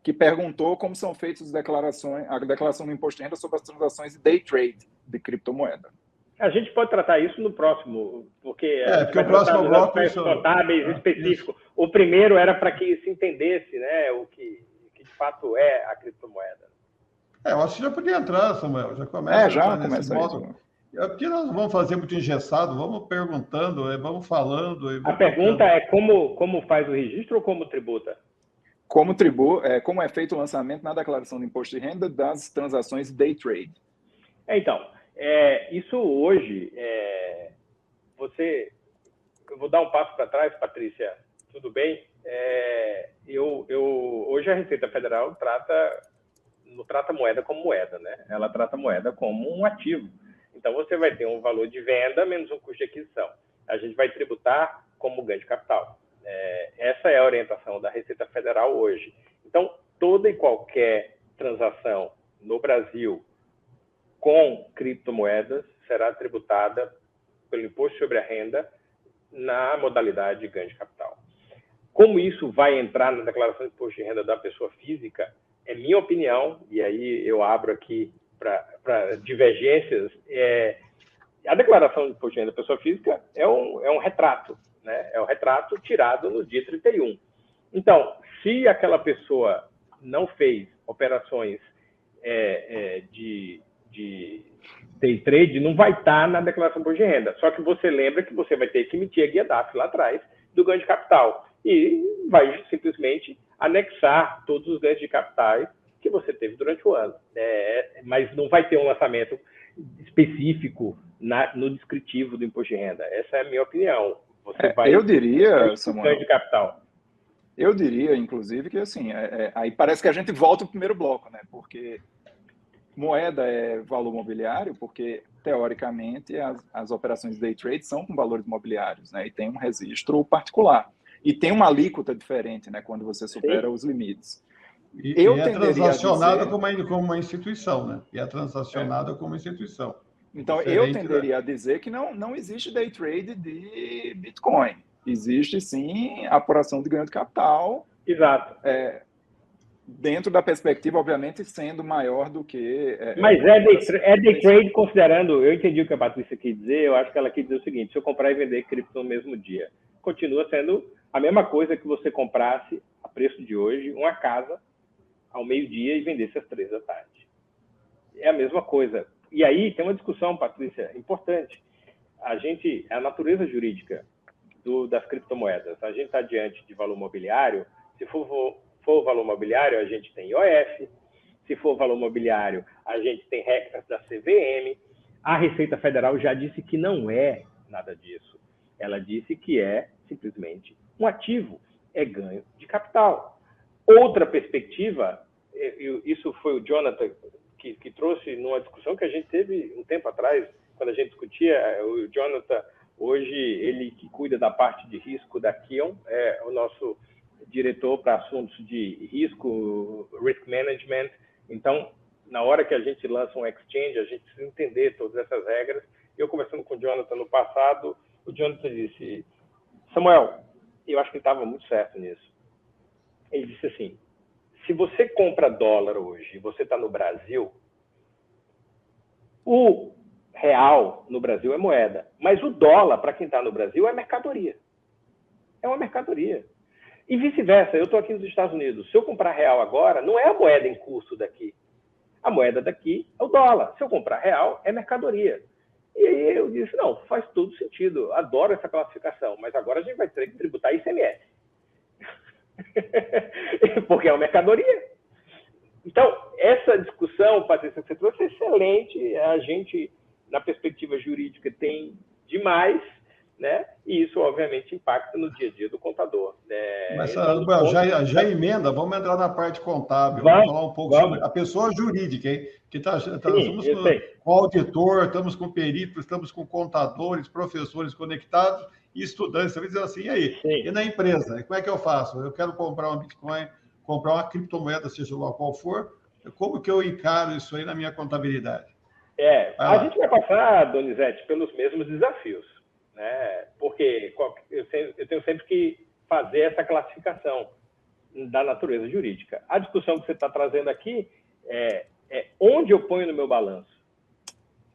Que perguntou como são feitas a declaração do imposto de renda sobre as transações de day trade de criptomoeda. A gente pode tratar isso no próximo, porque o próximo bloco é contábeis específico. O primeiro era para que se entendesse, né, o que de fato é a criptomoeda. Eu acho que já podia entrar, Samuel. Já começa. Já começa isso. Porque nós não vamos fazer muito engessado, vamos perguntando, vamos falando. A pergunta é como faz o registro ou como tributa? Como é feito o lançamento na declaração do imposto de renda das transações day trade. Então, isso hoje, eu vou dar um passo para trás, Patrícia, tudo bem? Hoje a Receita Federal não trata moeda como moeda, né? Ela trata moeda como um ativo. Então, você vai ter um valor de venda menos um custo de aquisição. A gente vai tributar como ganho de capital. Essa é a orientação da Receita Federal hoje. Então, toda e qualquer transação no Brasil com criptomoedas será tributada pelo imposto sobre a renda na modalidade de ganho de capital. Como isso vai entrar na declaração de imposto de renda da pessoa física, é minha opinião, e aí eu abro aqui para divergências, a declaração de imposto de renda da pessoa física é um retrato, né? É um retrato tirado no dia 31. Então, se aquela pessoa não fez operações de day trade, não vai estar na declaração de imposto de renda. Só que você lembra que você vai ter que emitir a guia DAF lá atrás do ganho de capital e vai simplesmente anexar todos os ganhos de capitais que você teve durante o ano. Mas não vai ter um lançamento específico no descritivo do imposto de renda. Essa é a minha opinião. Eu diria, Samuel, ganho de capital. Eu diria, inclusive, que assim, aí parece que a gente volta ao primeiro bloco, né? Porque moeda é valor mobiliário, porque, teoricamente, as operações day trade são com valores mobiliários, né? E tem um registro particular. E tem uma alíquota diferente, né? Quando você supera os limites. E é transacionada como uma instituição, né? E é transacionada como instituição. Então, Diferente, eu tenderia a dizer que não existe day trade de Bitcoin. Existe, sim, apuração de ganho de capital. Exato. Dentro da perspectiva, obviamente, sendo maior do que... Mas é day trade considerando... Eu entendi o que a Patrícia quis dizer. Eu acho que ela quis dizer o seguinte: se eu comprar e vender cripto no mesmo dia, continua sendo a mesma coisa que você comprasse, a preço de hoje, uma casa ao meio-dia e vendesse às 3 da tarde. É a mesma coisa. E aí tem uma discussão, Patrícia, importante. A natureza jurídica das criptomoedas, a gente está diante de valor mobiliário. Se for valor mobiliário, a gente tem IOF. Se for valor mobiliário, a gente tem regras da CVM. A Receita Federal já disse que não é nada disso. Ela disse que é simplesmente um ativo, é ganho de capital. Outra perspectiva, isso foi o Jonathan que trouxe numa discussão que a gente teve um tempo atrás, quando a gente discutia. O Jonathan, hoje, ele que cuida da parte de risco da Kion, é o nosso diretor para assuntos de risco, risk management. Então, na hora que a gente lança um exchange, a gente precisa entender todas essas regras. Eu, conversando com o Jonathan no passado, o Jonathan disse: Samuel, eu acho que ele estava muito certo nisso. Ele disse assim: se você compra dólar hoje e você está no Brasil, o real no Brasil é moeda, mas o dólar, para quem está no Brasil, é mercadoria. É uma mercadoria. E vice-versa, eu estou aqui nos Estados Unidos. Se eu comprar real agora, não é a moeda em curso daqui. A moeda daqui é o dólar. Se eu comprar real, é mercadoria. E aí eu disse: não, faz todo sentido. Adoro essa classificação, mas agora a gente vai ter que tributar ICMS. Porque é uma mercadoria. Então, essa discussão, Patrícia, que você trouxe é excelente. A gente, na perspectiva jurídica, tem demais, né? E isso, obviamente, impacta no dia a dia do contador. Mas, então, já emenda, vamos entrar na parte contábil, vamos falar um pouco sobre a pessoa jurídica, hein? Que estamos com auditor, estamos com peritos, estamos com contadores, professores conectados e estudantes também dizendo assim: e aí? Sim. E na empresa? Como é que eu faço? Eu quero comprar um Bitcoin, comprar uma criptomoeda, seja lá qual for, como que eu encaro isso aí na minha contabilidade? A gente vai passar, Donizete, pelos mesmos desafios, né? Porque eu tenho sempre que fazer essa classificação da natureza jurídica. A discussão que você está trazendo aqui é onde eu ponho no meu balanço,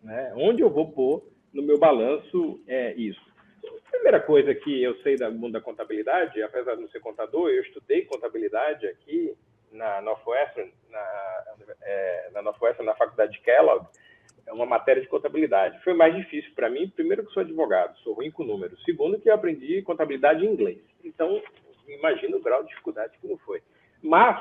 né? Onde eu vou pôr no meu balanço isso. A primeira coisa que eu sei do mundo da contabilidade, apesar de não ser contador, eu estudei contabilidade aqui na Northwestern, na faculdade de Kellogg. É uma matéria de contabilidade. Foi mais difícil para mim, primeiro que sou advogado, sou ruim com números. Segundo que eu aprendi contabilidade em inglês. Então, imagina o grau de dificuldade que não foi. Mas,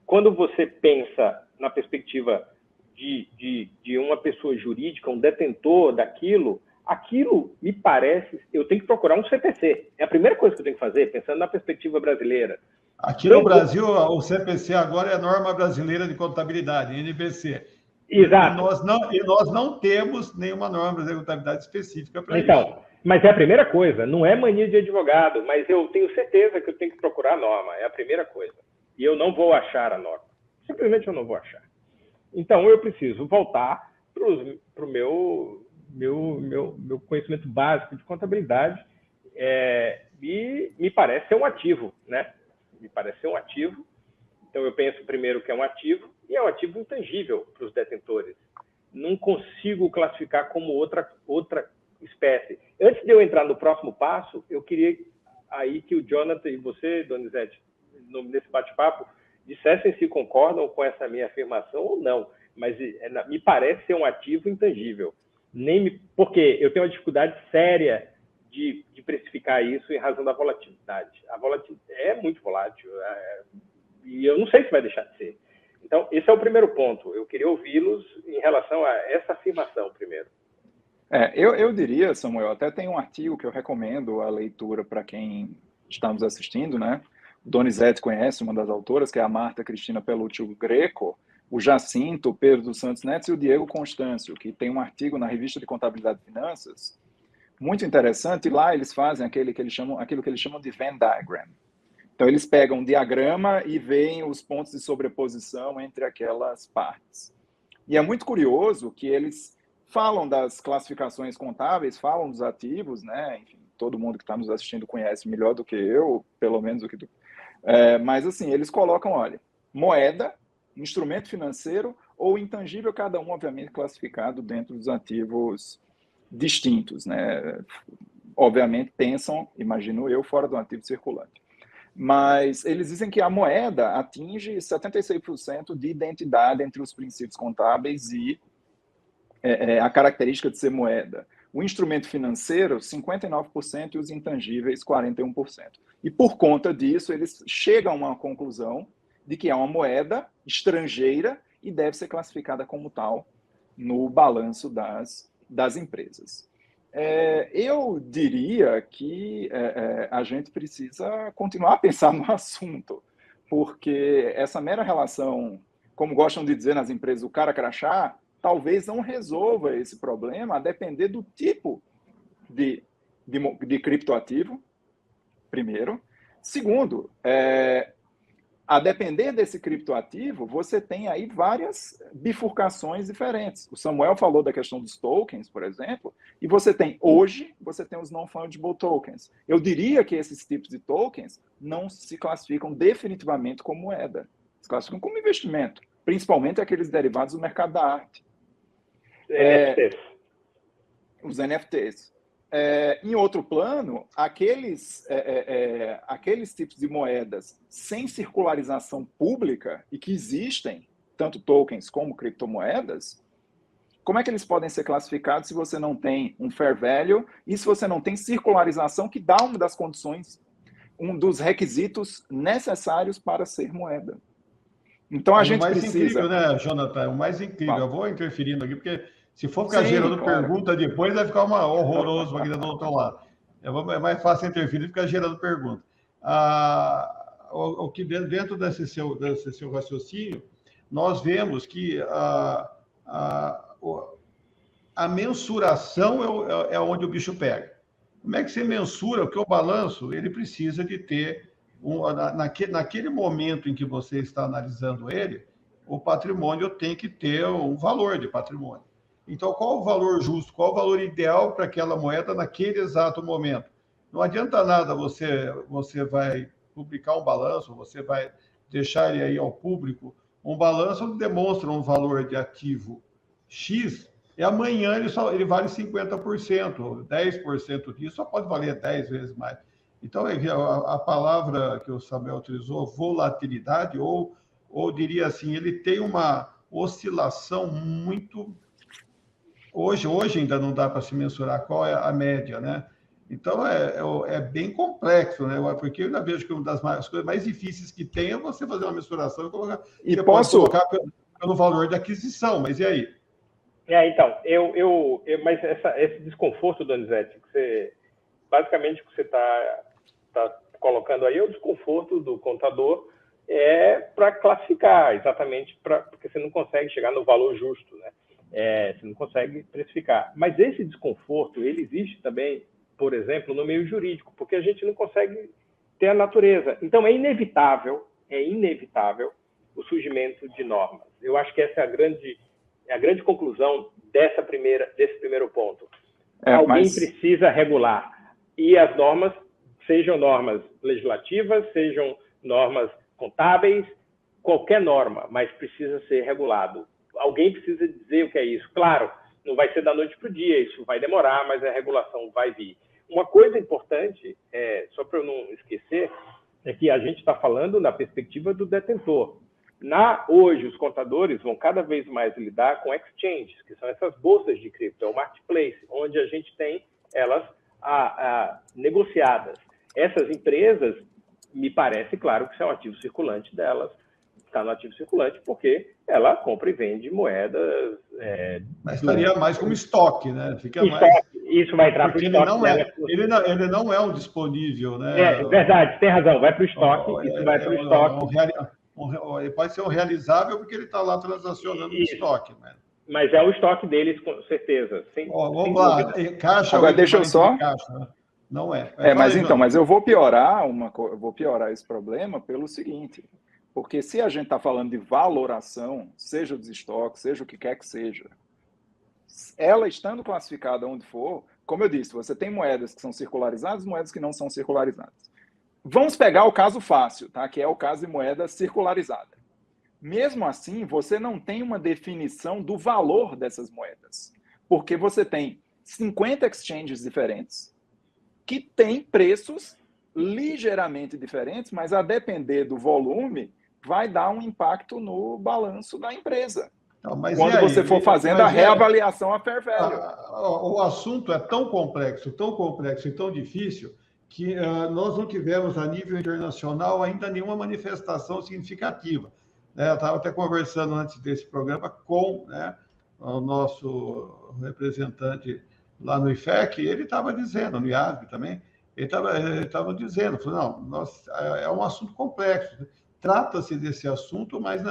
quando você pensa na perspectiva de uma pessoa jurídica, um detentor daquilo, aquilo me parece, eu tenho que procurar um CPC. É a primeira coisa que eu tenho que fazer, pensando na perspectiva brasileira. Aqui no Brasil, o CPC agora é a Norma Brasileira de Contabilidade, NBC. Exato. E nós não temos nenhuma norma de contabilidade específica para isso. Então, mas é a primeira coisa. Não é mania de advogado, mas eu tenho certeza que eu tenho que procurar a norma. É a primeira coisa. E eu não vou achar a norma. Simplesmente eu não vou achar. Então, eu preciso voltar para o meu conhecimento básico de contabilidade. E me parece ser um ativo, né? Me parece ser um ativo. Então, eu penso primeiro que é um ativo, e é um ativo intangível para os detentores. Não consigo classificar como outra espécie. Antes de eu entrar no próximo passo, eu queria aí que o Jonathan e você, Donizete, nesse bate-papo, dissessem se concordam com essa minha afirmação ou não. Mas me parece ser um ativo intangível. Porque eu tenho uma dificuldade séria de precificar isso em razão da volatilidade. A volatilidade é muito volátil. E eu não sei se vai deixar de ser. Então, esse é o primeiro ponto. Eu queria ouvi-los em relação a essa afirmação primeiro. Eu diria, Samuel, até tem um artigo que eu recomendo a leitura para quem está nos assistindo, né? O Donizete conhece uma das autoras, que é a Marta Cristina Pelúcio Greco, o Jacinto, o Pedro dos Santos Neto e o Diego Constâncio, que tem um artigo na Revista de Contabilidade e Finanças muito interessante, e lá eles fazem aquilo que eles chamam de Venn diagram. Então, eles pegam um diagrama e veem os pontos de sobreposição entre aquelas partes. E é muito curioso que eles falam das classificações contábeis, falam dos ativos, né? Enfim, todo mundo que está nos assistindo conhece melhor do que eu, pelo menos do que tu. Mas, assim, eles colocam, olha, moeda, instrumento financeiro ou intangível, cada um, obviamente, classificado dentro dos ativos distintos, né? Obviamente, pensam, imagino eu, fora do ativo circulante. Mas eles dizem que a moeda atinge 76% de identidade entre os princípios contábeis e a característica de ser moeda. O instrumento financeiro, 59%, e os intangíveis, 41%. E por conta disso, eles chegam a uma conclusão de que é uma moeda estrangeira e deve ser classificada como tal no balanço das empresas. Eu diria que a gente precisa continuar a pensar no assunto, porque essa mera relação, como gostam de dizer nas empresas, o cara crachá, talvez não resolva esse problema, a depender do tipo de criptoativo, primeiro. Segundo, a depender desse criptoativo, você tem aí várias bifurcações diferentes. O Samuel falou da questão dos tokens, por exemplo, e hoje você tem os non-fungible tokens. Eu diria que esses tipos de tokens não se classificam definitivamente como moeda, se classificam como investimento, principalmente aqueles derivados do mercado da arte. NFTs. Os NFTs. Em outro plano, aqueles tipos de moedas sem circularização pública e que existem, tanto tokens como criptomoedas, como é que eles podem ser classificados se você não tem um fair value e se você não tem circularização, que dá uma das condições, um dos requisitos necessários para ser moeda? Então, a gente precisa... O mais incrível, né, Jonathan? O mais incrível, eu vou interferindo aqui, porque se for ficar gerando pergunta depois, vai ficar horroroso aqui do outro lado. É mais fácil interferir do que ficar gerando pergunta. O que dentro desse seu raciocínio, nós vemos que a mensuração é onde o bicho pega. Como é que você mensura? Porque o balanço ele precisa de ter, naquele momento em que você está analisando ele, o patrimônio tem que ter um valor de patrimônio. Então, qual o valor justo, qual o valor ideal para aquela moeda naquele exato momento? Não adianta nada você vai publicar um balanço, você vai deixar ele aí ao público, um balanço onde demonstra um valor de ativo X, e amanhã ele vale 50%, 10% disso só pode valer 10 vezes mais. Então, a palavra que o Samuel utilizou, volatilidade, ou diria assim, ele tem uma oscilação muito... Hoje ainda não dá para se mensurar qual é a média, né? Então, é bem complexo, né? Porque eu ainda vejo que uma das coisas mais difíceis que tem é você fazer uma mensuração e colocar... Pode colocar pelo valor da aquisição, mas e aí? Então, mas esse desconforto, Donizete, basicamente o que você está colocando aí é o desconforto do contador para classificar, exatamente porque você não consegue chegar no valor justo, né? Você não consegue precificar. Mas esse desconforto, ele existe também, por exemplo, no meio jurídico, porque a gente não consegue ter a natureza. Então, é inevitável o surgimento de normas. Eu acho que essa é a grande conclusão desse primeiro ponto. Alguém precisa regular. E as normas, sejam normas legislativas, sejam normas contábeis, qualquer norma, mas precisa ser regulado. Alguém precisa dizer o que é isso. Claro, não vai ser da noite para o dia, isso vai demorar, mas a regulação vai vir. Uma coisa importante, só para eu não esquecer, é que a gente está falando na perspectiva do detentor. Hoje, os contadores vão cada vez mais lidar com exchanges, que são essas bolsas de cripto, é o marketplace, onde a gente tem elas negociadas. Essas empresas, me parece claro que isso é um ativo circulante delas, está no ativo circulante porque ela compra e vende moedas. Mas estaria mais como estoque, né? Isso vai entrar para o estoque. Ele não é um disponível, né? Verdade, tem razão, vai para o estoque, isso vai para o estoque. Ele pode ser um realizável porque ele está lá transacionando no estoque, né? Mas é o estoque deles, com certeza. Vamos lá, caixa. Agora deixa eu só. Não é. Mas eu vou piorar esse problema pelo seguinte, porque se a gente está falando de valoração, seja dos estoques, seja o que quer que seja, ela estando classificada onde for, como eu disse, você tem moedas que são circularizadas, moedas que não são circularizadas. Vamos pegar o caso fácil, tá? Que é o caso de moeda circularizada. Mesmo assim, você não tem uma definição do valor dessas moedas, porque você tem 50 exchanges diferentes que têm preços ligeiramente diferentes, mas a depender do volume, vai dar um impacto no balanço da empresa. Não, mas quando você for fazendo a reavaliação a fair value. O assunto é tão complexo e tão difícil que nós não tivemos, a nível internacional, ainda nenhuma manifestação significativa. Eu estava até conversando antes desse programa com, né, o nosso representante lá no IFEC, ele estava dizendo, no IASB também, ele estava dizendo, falou, não, é um assunto complexo, trata-se desse assunto, mas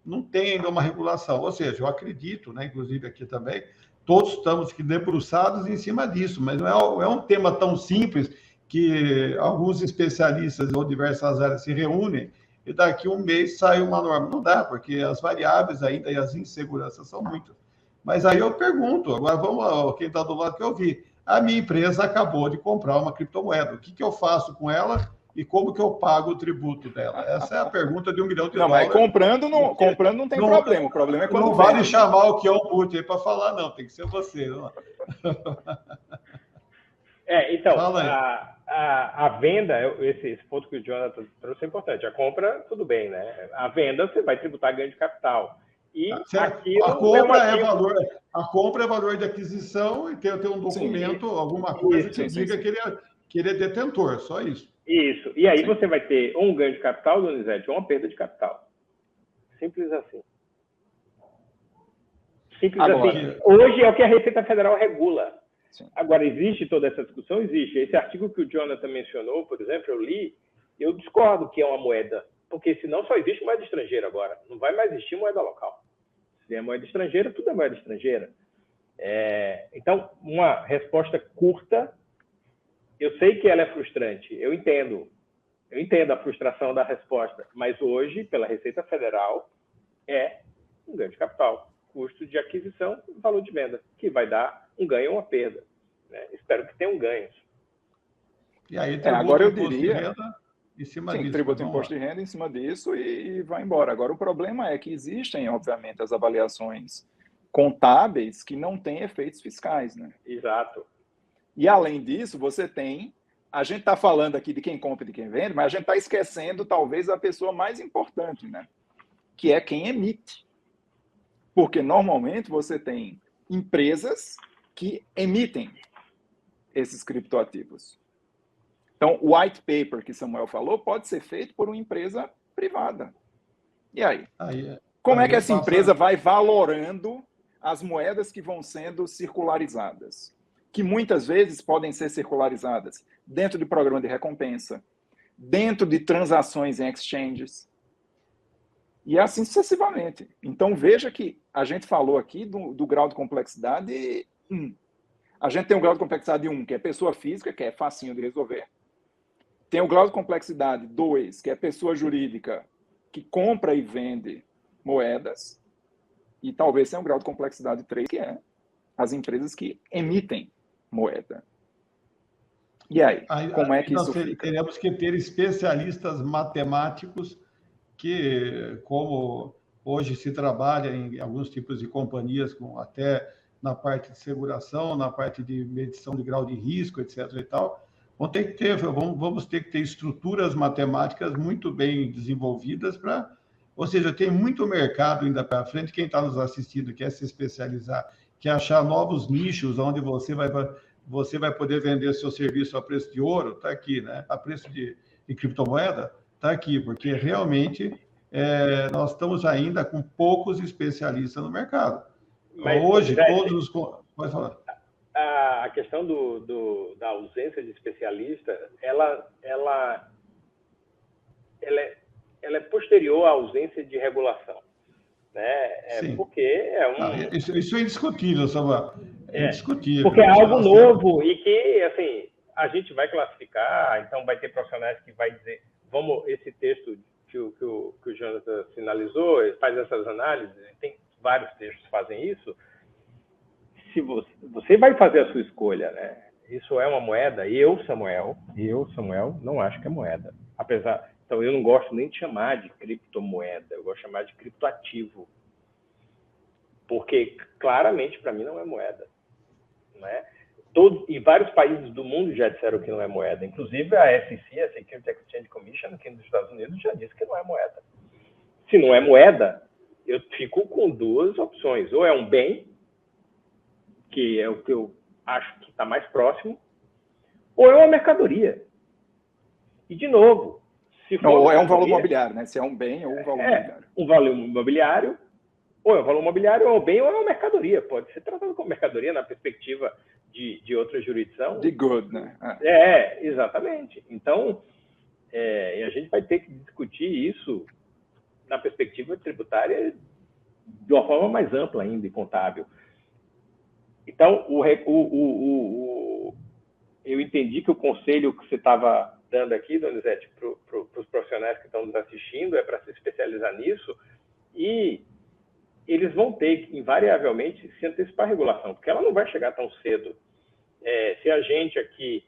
não tem ainda uma regulação. Ou seja, eu acredito, né, inclusive aqui também, todos estamos debruçados em cima disso, mas não é um tema tão simples que alguns especialistas ou diversas áreas se reúnem e daqui um mês sai uma norma. Não dá, porque as variáveis ainda e as inseguranças são muitas. Mas aí eu pergunto, agora vamos lá, quem está do lado que eu vi. A minha empresa acabou de comprar uma criptomoeda. O que eu faço com ela e como que eu pago o tributo dela? Essa é a pergunta de $1 milhão. Não, mas comprando não tem problema. O problema é quando não vale chamar o que é um boot aí para falar, não. Tem que ser você. Não. Então, a venda, esse ponto que o Jonathan trouxe é importante. A compra, tudo bem, né? A venda, você vai tributar ganho de capital. E aquilo a compra é valor de aquisição e tem um documento, alguma coisa que diga que ele é detentor, só isso. Isso. E aí você vai ter um ganho de capital, Donizete, ou uma perda de capital. Simples assim. Assim. Hoje é o que a Receita Federal regula. Sim. Agora, existe toda essa discussão? Existe. Esse artigo que o Jonathan mencionou, por exemplo, eu li, eu discordo que é uma moeda, porque senão só existe moeda estrangeira agora. Não vai mais existir moeda local. Se é moeda estrangeira, tudo é moeda estrangeira. Então, uma resposta curta, eu sei que ela é frustrante, eu entendo a frustração da resposta, mas hoje, pela Receita Federal, é um ganho de capital, custo de aquisição e valor de venda, que vai dar um ganho ou uma perda. Né? Espero que tenham ganhos. E aí, agora eu diria... Em cima disso, tributa imposto de renda em cima disso e vai embora. Agora, o problema é que existem, obviamente, as avaliações contábeis que não têm efeitos fiscais, né? Exato. E, além disso, você tem... A gente está falando aqui de quem compra e de quem vende, mas a gente está esquecendo, talvez, a pessoa mais importante, né? Que é quem emite. Porque, normalmente, você tem empresas que emitem esses criptoativos. Então, o white paper que Samuel falou pode ser feito por uma empresa privada. E aí? Como é que essa empresa vai valorando as moedas que vão sendo circularizadas? Que muitas vezes podem ser circularizadas dentro de programa de recompensa, dentro de transações em exchanges, e assim sucessivamente. Então, veja que a gente falou aqui do grau de complexidade 1. A gente tem um grau de complexidade 1, que é pessoa física, que é facinho de resolver. Tem o grau de complexidade 2, que é pessoa jurídica, que compra e vende moedas. E talvez tenha um grau de complexidade 3, que é as empresas que emitem moeda. E aí, como é que isso fica? Teremos que ter especialistas matemáticos que, como hoje se trabalha em alguns tipos de companhias, até na parte de seguração, na parte de medição de grau de risco, etc. e tal, vamos ter que ter estruturas matemáticas muito bem desenvolvidas ou seja, tem muito mercado ainda para frente. Quem está nos assistindo quer se especializar, quer achar novos nichos onde você vai poder vender seu serviço a preço de ouro, está aqui, né? A preço de criptomoeda, está aqui, porque realmente nós estamos ainda com poucos especialistas no mercado. Mas, hoje, todos os... Pode falar. A questão da ausência de especialista, ela é posterior à ausência de regulação, né? Porque isso é indiscutível, Samuel. É indiscutível. Porque é algo novo e que, assim, a gente vai classificar, então vai ter profissionais que vai dizer, vamos, esse texto que o Jonathan sinalizou, ele faz essas análises, tem vários textos que fazem isso. Se você vai fazer a sua escolha, né? Isso é uma moeda? Eu, Samuel, não acho que é moeda. Então, eu não gosto nem de chamar de criptomoeda, eu gosto de chamar de criptoativo. Porque, claramente, para mim, não é moeda. Não é? E vários países do mundo já disseram que não é moeda. Inclusive, a SEC, a Securities Exchange Commission, aqui nos Estados Unidos, já disse que não é moeda. Se não é moeda, eu fico com duas opções. Ou é um bem, que é o que eu acho que está mais próximo, ou é uma mercadoria. E, de novo, se for ou é um valor imobiliário, né? Se é um bem ou um valor imobiliário. Um valor imobiliário, ou é um valor imobiliário, ou é um bem, ou é uma mercadoria. Pode ser tratado como mercadoria na perspectiva de outra jurisdição. De good, né? Exatamente. Então, a gente vai ter que discutir isso na perspectiva tributária de uma forma mais ampla ainda e contábil. Então, eu entendi que o conselho que você estava dando aqui, Donizete, para os profissionais que estão nos assistindo, é para se especializar nisso, e eles vão ter que, invariavelmente, se antecipar à regulação, porque ela não vai chegar tão cedo. Se a gente aqui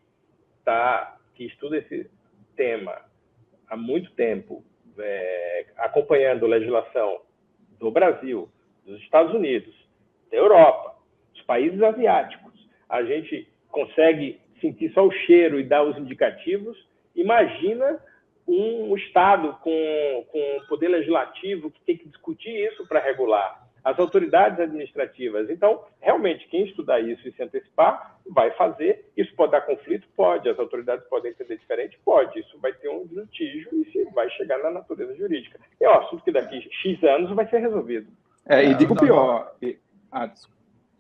que estuda esse tema há muito tempo, acompanhando a legislação do Brasil, dos Estados Unidos, da Europa, dos países asiáticos, a gente consegue sentir só o cheiro e dar os indicativos. Imagina um Estado com poder legislativo que tem que discutir isso para regular, as autoridades administrativas. Então, realmente, quem estudar isso e se antecipar, vai fazer. Isso pode dar conflito? Pode. As autoridades podem entender diferente? Pode. Isso vai ter um litígio e vai chegar na natureza jurídica. É um assunto que daqui X anos vai ser resolvido. E digo pior.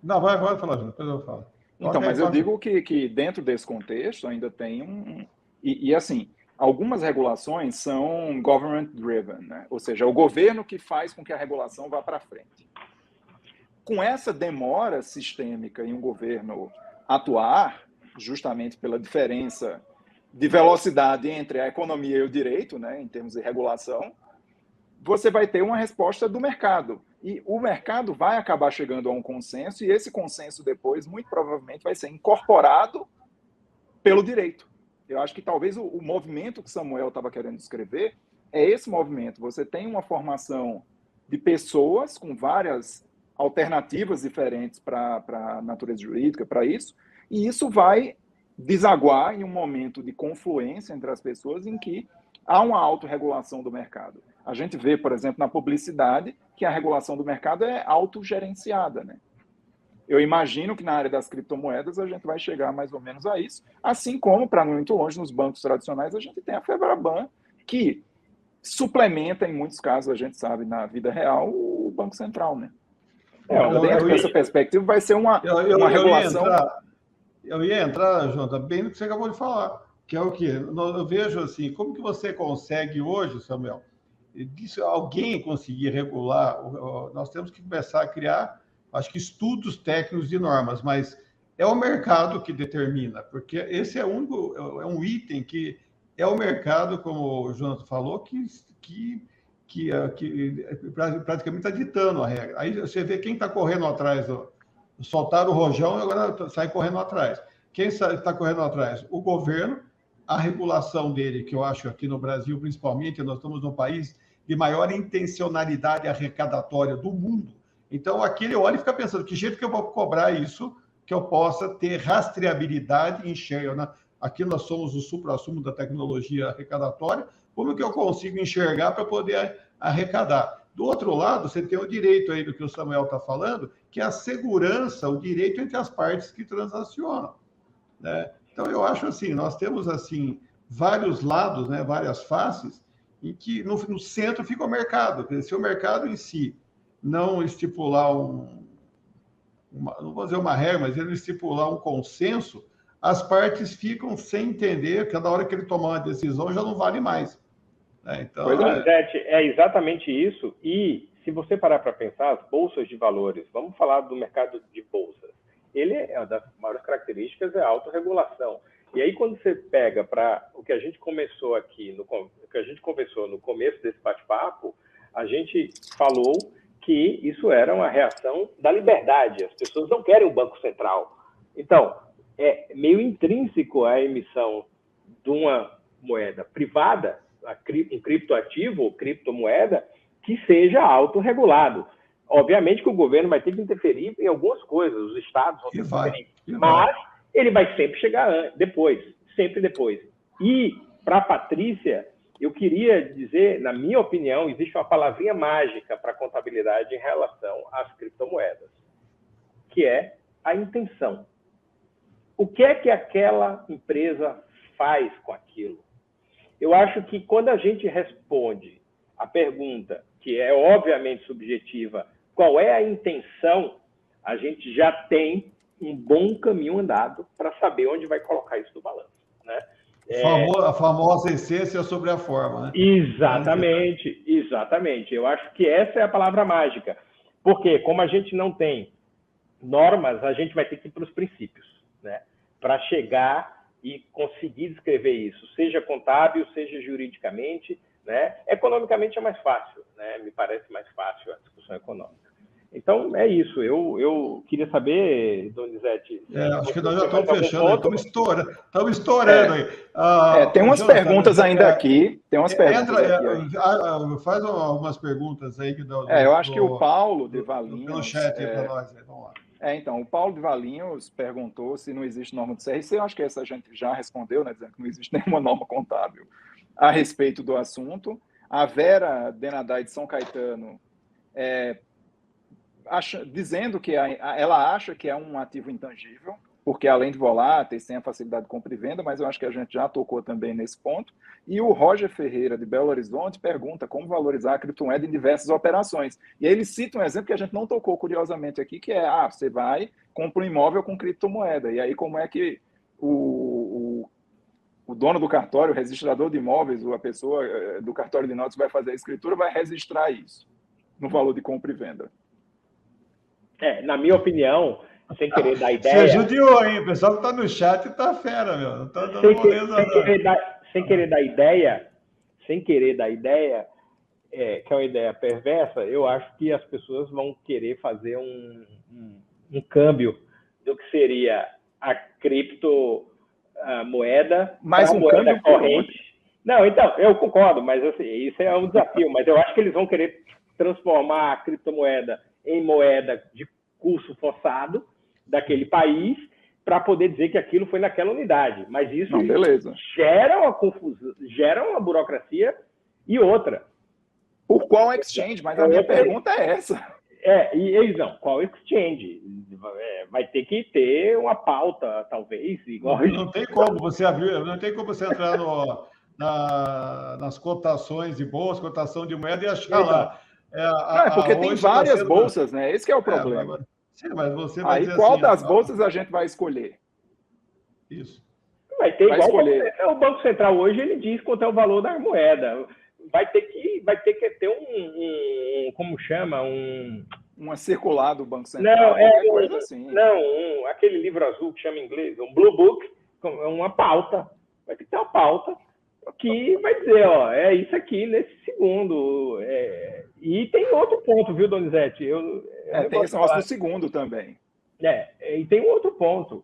Não, vai falar, Júnior, depois eu falo. Então, mas eu digo que dentro desse contexto ainda tem assim, algumas regulações são government-driven, né? Ou seja, é o governo que faz com que a regulação vá para frente. Com essa demora sistêmica em um governo atuar, justamente pela diferença de velocidade entre a economia e o direito, né, em termos de regulação, você vai ter uma resposta do mercado. E o mercado vai acabar chegando a um consenso, e esse consenso depois, muito provavelmente, vai ser incorporado pelo direito. Eu acho que talvez o movimento que Samuel estava querendo descrever é esse movimento. Você tem uma formação de pessoas com várias alternativas diferentes para a natureza jurídica, para isso, e isso vai desaguar em um momento de confluência entre as pessoas em que há uma autorregulação do mercado. A gente vê, por exemplo, na publicidade, que a regulação do mercado é autogerenciada, né? Eu imagino que na área das criptomoedas a gente vai chegar mais ou menos a isso, assim como, para não ir muito longe, nos bancos tradicionais, a gente tem a Febraban, que suplementa, em muitos casos, a gente sabe, na vida real, o Banco Central, né? Dentro dessa perspectiva, vai ser uma regulação... Eu ia entrar, Jonathan, bem no que você acabou de falar, que é o quê? Eu vejo assim, como que você consegue hoje, Samuel, alguém conseguir regular, nós temos que começar a criar, acho que estudos técnicos de normas, mas é o mercado que determina, porque esse é um item que é o mercado, como o Jonathan falou, que praticamente está ditando a regra. Aí você vê quem está correndo atrás, soltaram o rojão e agora sai correndo atrás. Quem está correndo atrás? O governo, a regulação dele, que eu acho aqui no Brasil, principalmente, nós estamos num país de maior intencionalidade arrecadatória do mundo. Então, aqui ele olha e fica pensando, que jeito que eu vou cobrar isso, que eu possa ter rastreabilidade e enxergar. Aqui nós somos o suprassumo da tecnologia arrecadatória, como que eu consigo enxergar para poder arrecadar? Do outro lado, você tem o direito aí do que o Samuel está falando, que é a segurança, o direito entre as partes que transacionam, né? Então, eu acho assim, nós temos assim vários lados, né, várias faces, em que no centro fica o mercado. Porque se o mercado em si não estipular não vou dizer uma regra, mas ele estipular um consenso, as partes ficam sem entender, cada hora que ele tomar uma decisão já não vale mais. Então, é exatamente isso. E se você parar para pensar, as bolsas de valores, vamos falar do mercado de bolsas. Ele uma das maiores características é a autorregulação. E aí, quando você pega para o que a gente começou aqui, o que a gente conversou no começo desse bate-papo, a gente falou que isso era uma reação da liberdade. As pessoas não querem um banco central. Então, é meio intrínseco a emissão de uma moeda privada, um criptoativo ou criptomoeda, que seja autorregulado. Obviamente que o governo vai ter que interferir em algumas coisas, os estados vão ter que interferir, mas ele vai sempre chegar depois, sempre depois. E, para a Patrícia, eu queria dizer, na minha opinião, existe uma palavrinha mágica para a contabilidade em relação às criptomoedas, que é a intenção. O que é que aquela empresa faz com aquilo? Eu acho que quando a gente responde a pergunta, que é obviamente subjetiva, qual é a intenção, a gente já tem um bom caminho andado para saber onde vai colocar isso no balanço, né? A famosa essência sobre a forma, né? Exatamente, exatamente. Eu acho que essa é a palavra mágica. Porque, como a gente não tem normas, a gente vai ter que ir para os princípios, né? Para chegar e conseguir descrever isso, seja contábil, seja juridicamente, né? Economicamente é mais fácil, né? Me parece mais fácil a discussão econômica. Então, é isso. Eu queria saber, Donizete... acho que nós já estamos fechando, estamos estourando aí. Tem umas perguntas ainda aqui. Tem umas perguntas faz algumas perguntas aí. Eu acho que o Paulo de Valinhos... Pelo chat aí para nós. Vamos lá. Então, o Paulo de Valinhos perguntou se não existe norma do CRC. Eu acho que essa a gente já respondeu, né, dizendo que não existe nenhuma norma contábil a respeito do assunto. A Vera Denadai de São Caetano... dizendo que ela acha que é um ativo intangível, porque além de voláteis, tem a facilidade de compra e venda, mas eu acho que a gente já tocou também nesse ponto. E o Roger Ferreira, de Belo Horizonte, pergunta como valorizar a criptomoeda em diversas operações. E aí ele cita um exemplo que a gente não tocou curiosamente aqui, que é, você vai, compra um imóvel com criptomoeda. E aí como é que o dono do cartório, o registrador de imóveis, ou a pessoa do cartório de notas vai fazer a escritura, vai registrar isso no valor de compra e venda. Na minha opinião, sem querer dar ideia... Você judiou, hein? O pessoal que está no chat está fera, meu. Não está dando sem querer dar ideia, que é uma ideia perversa, eu acho que as pessoas vão querer fazer um câmbio do que seria a criptomoeda mais um câmbio corrente. Não, então, eu concordo, mas assim, isso é um desafio. Mas eu acho que eles vão querer transformar a criptomoeda em moeda de curso forçado daquele país para poder dizer que aquilo foi naquela unidade. Mas isso gera uma confusão, gera uma burocracia e outra. Por qual exchange? Mas a minha pergunta é essa. Qual exchange? Vai ter que ter uma pauta, talvez. Igual não tem como você abrir, não tem como você entrar nas cotações de bolsa, cotação de moeda e achar lá. Porque tem várias bolsas, né? Esse que é o problema. Sim, mas você vai dizer qual das bolsas a gente vai escolher? Isso. Vai ter igual o Banco Central hoje, ele diz quanto é o valor da moeda. Vai ter que ter como chama? Uma circular do Banco Central, coisa assim. Não, aquele livro azul que chama em inglês, um Blue Book, uma pauta. Vai ter que ter uma pauta que vai dizer, é isso aqui nesse segundo. E tem outro ponto, viu, Donizete? Tem esse negócio do segundo também. E tem um outro ponto.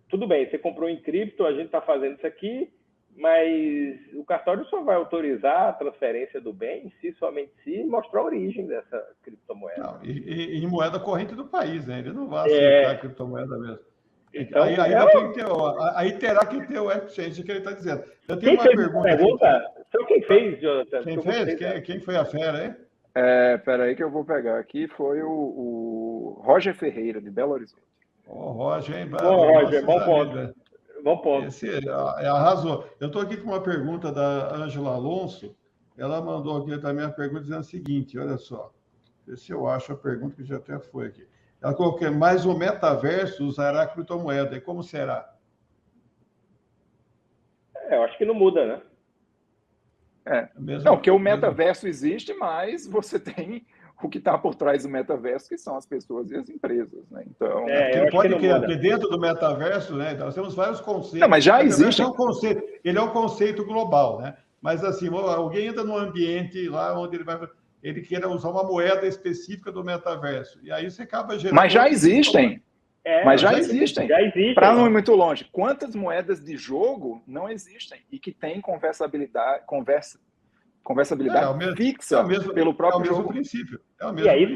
Tudo bem, você comprou em cripto, a gente está fazendo isso aqui, mas o cartório só vai autorizar a transferência do bem somente se mostrar a origem dessa criptomoeda. Não, e em moeda corrente do país, né? Ele não vai aceitar a criptomoeda mesmo. Então, aí terá que ter o exchange que ele está dizendo. Eu tenho uma pergunta. Quem fez, Jonathan? Quem fez? Quem foi a fera aí? Espera aí que eu vou pegar aqui. Foi o Roger Ferreira, de Belo Horizonte. Roger, hein? Roger, bom ponto. Bom ponto. Arrasou. Eu estou aqui com uma pergunta da Ângela Alonso. Ela mandou aqui também a pergunta dizendo o seguinte, olha só. Vê se eu acho a pergunta que já até foi aqui. Ela colocou, mas o metaverso usará a criptomoeda. E como será? Eu acho que não muda, né? Não, porque o metaverso existe, mas você tem o que está por trás do metaverso, que são as pessoas e as empresas, né? Então, ele pode criar, porque dentro do metaverso, né, nós temos vários conceitos. Não, mas já existe. Ele é um conceito global, né? Mas assim, alguém entra num ambiente lá onde ele queira usar uma moeda específica do metaverso. E aí você acaba gerando... Mas já existem. Mas já existem. Para não ir muito longe, quantas moedas de jogo não existem e que têm conversabilidade fixa pelo próprio jogo? Princípio. E aí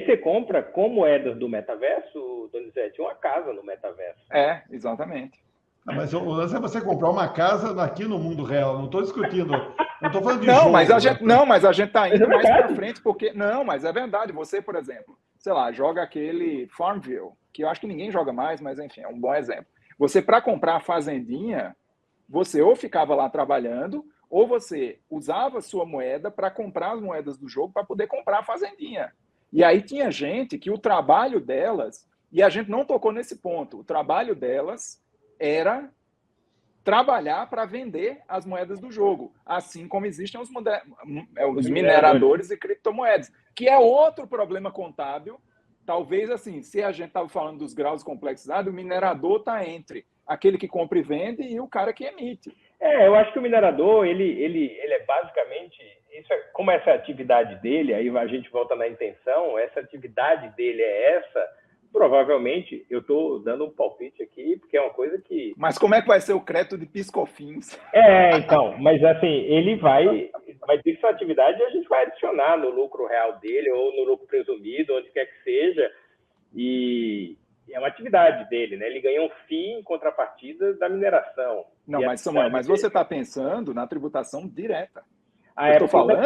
você compra com moedas do metaverso, Donizete, uma casa no metaverso. Exatamente. Mas o lance é você comprar uma casa aqui no mundo real. Não estou discutindo. Não estou falando de jogo. Mas a gente está indo mais para frente, porque... Não, mas é verdade. Você, por exemplo, sei lá, joga aquele Farmville, que eu acho que ninguém joga mais, mas enfim, é um bom exemplo. Você, para comprar a fazendinha, você ou ficava lá trabalhando, ou você usava a sua moeda para comprar as moedas do jogo para poder comprar a fazendinha. E aí tinha gente que o trabalho delas, e a gente não tocou nesse ponto, o trabalho delas era trabalhar para vender as moedas do jogo, assim como existem os mineradores e criptomoedas, que é outro problema contábil. Talvez, assim, se a gente estava falando dos graus de complexidade, o minerador está entre aquele que compra e vende e o cara que emite. Eu acho que o minerador, ele é basicamente... como essa atividade dele, aí a gente volta na intenção, essa atividade dele é essa... Provavelmente, eu estou dando um palpite aqui, porque é uma coisa que... Mas como é que vai ser o crédito de PiscoFins? Então, mas assim, ele vai ter sua atividade e a gente vai adicionar no lucro real dele, ou no lucro presumido, onde quer que seja, e é uma atividade dele, né? Ele ganha um FII em contrapartida da mineração. Não, mas Samuel, você está pensando na tributação direta. Eu estou falando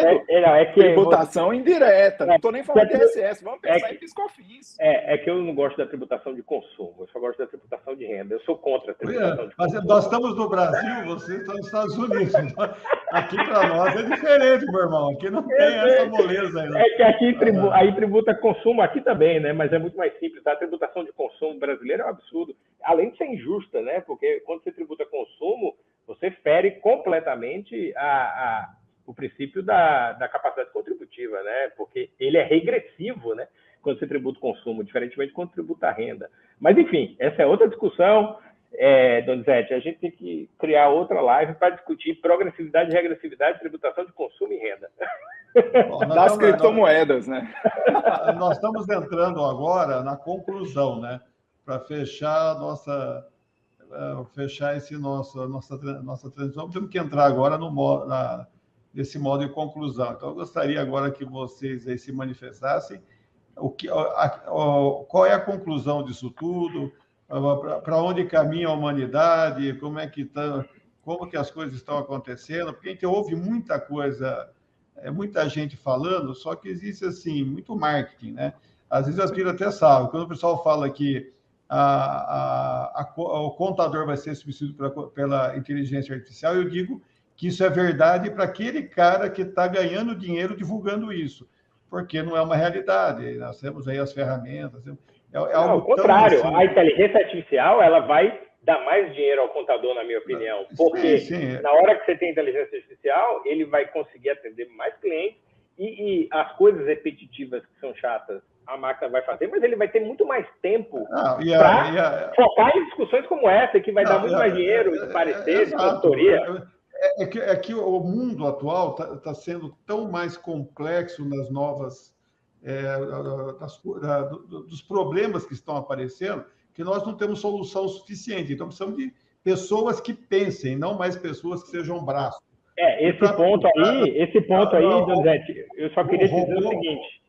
tributação indireta, não estou nem falando de ISS, vamos pensar em PiscoFins. É que eu não gosto da tributação de consumo, eu só gosto da tributação de renda, eu sou contra a tributação de consumo. Mas nós estamos no Brasil, você está nos Estados Unidos, então, aqui para nós é diferente, meu irmão, aqui não tem essa moleza aí. É que aqui aí tributa consumo, aqui também, né? Mas é muito mais simples, a tributação de consumo brasileira é um absurdo, além de ser injusta, né? Porque quando você tributa consumo, você fere completamente o princípio da capacidade contributiva, né? Porque ele é regressivo, né? Quando você tributa o consumo, diferentemente quando tributa a renda. Mas, enfim, essa é outra discussão, Donizete. A gente tem que criar outra live para discutir progressividade, regressividade, tributação de consumo e renda. Das criptomoedas, né? Nós estamos entrando agora na conclusão, né? Para fechar nossa transição, temos que entrar agora nesse modo de conclusão. Então, eu gostaria agora que vocês aí se manifestassem qual é a conclusão disso tudo, para onde caminha a humanidade, como que as coisas estão acontecendo, porque a gente ouve muita coisa, muita gente falando, só que existe, assim, muito marketing, né? Às vezes as pessoas até sabem, quando o pessoal fala que o contador vai ser substituído pela inteligência artificial, eu digo que isso é verdade para aquele cara que está ganhando dinheiro divulgando isso, porque não é uma realidade. Nós temos aí as ferramentas. Ao contrário, a inteligência artificial ela vai dar mais dinheiro ao contador, na minha opinião, porque na hora que você tem inteligência artificial, ele vai conseguir atender mais clientes e as coisas repetitivas que são chatas, a máquina vai fazer, mas ele vai ter muito mais tempo para focar em discussões como essa, que vai dar muito mais dinheiro, de parecer, de consultoria. É que o mundo atual está sendo tão mais complexo nas novas... dos problemas que estão aparecendo, que nós não temos solução suficiente. Então, precisamos de pessoas que pensem, não mais pessoas que sejam braços. Esse ponto aí, Donizete, eu só queria dizer o seguinte.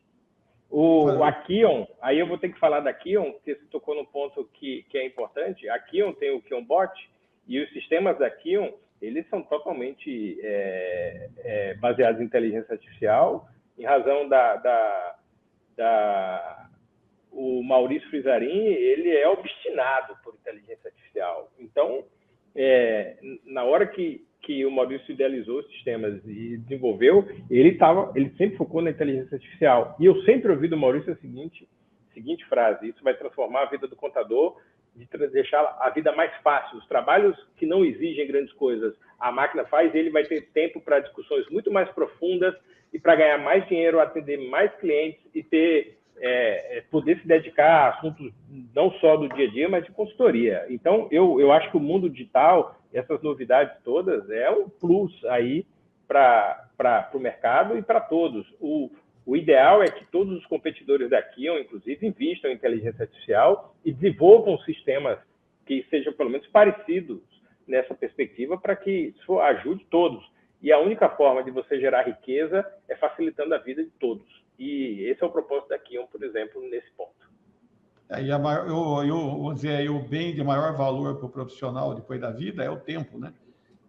A Kion, aí eu vou ter que falar da Kion, porque você tocou num ponto que é importante. A Kion tem o KionBot, e os sistemas da Kion, eles são totalmente baseados em inteligência artificial, em razão o Maurício Frizarin, ele é obstinado por inteligência artificial. Então, na hora que o Maurício idealizou os sistemas e desenvolveu, ele sempre focou na inteligência artificial. E eu sempre ouvi do Maurício a seguinte frase: isso vai transformar a vida do contador, de deixar a vida mais fácil. Os trabalhos que não exigem grandes coisas, a máquina faz, ele vai ter tempo para discussões muito mais profundas e para ganhar mais dinheiro, atender mais clientes e poder se dedicar a assuntos não só do dia a dia, mas de consultoria. Então, eu acho que o mundo digital, essas novidades todas, é um plus aí para o mercado e para todos. O ideal é que todos os competidores da Kion, inclusive, invistam em inteligência artificial e desenvolvam sistemas que sejam pelo menos parecidos nessa perspectiva para que isso ajude todos. E a única forma de você gerar riqueza é facilitando a vida de todos. E esse é o propósito da Kion, por exemplo, nesse ponto. Eu vou dizer aí, o bem de maior valor para o profissional depois da vida é o tempo, né?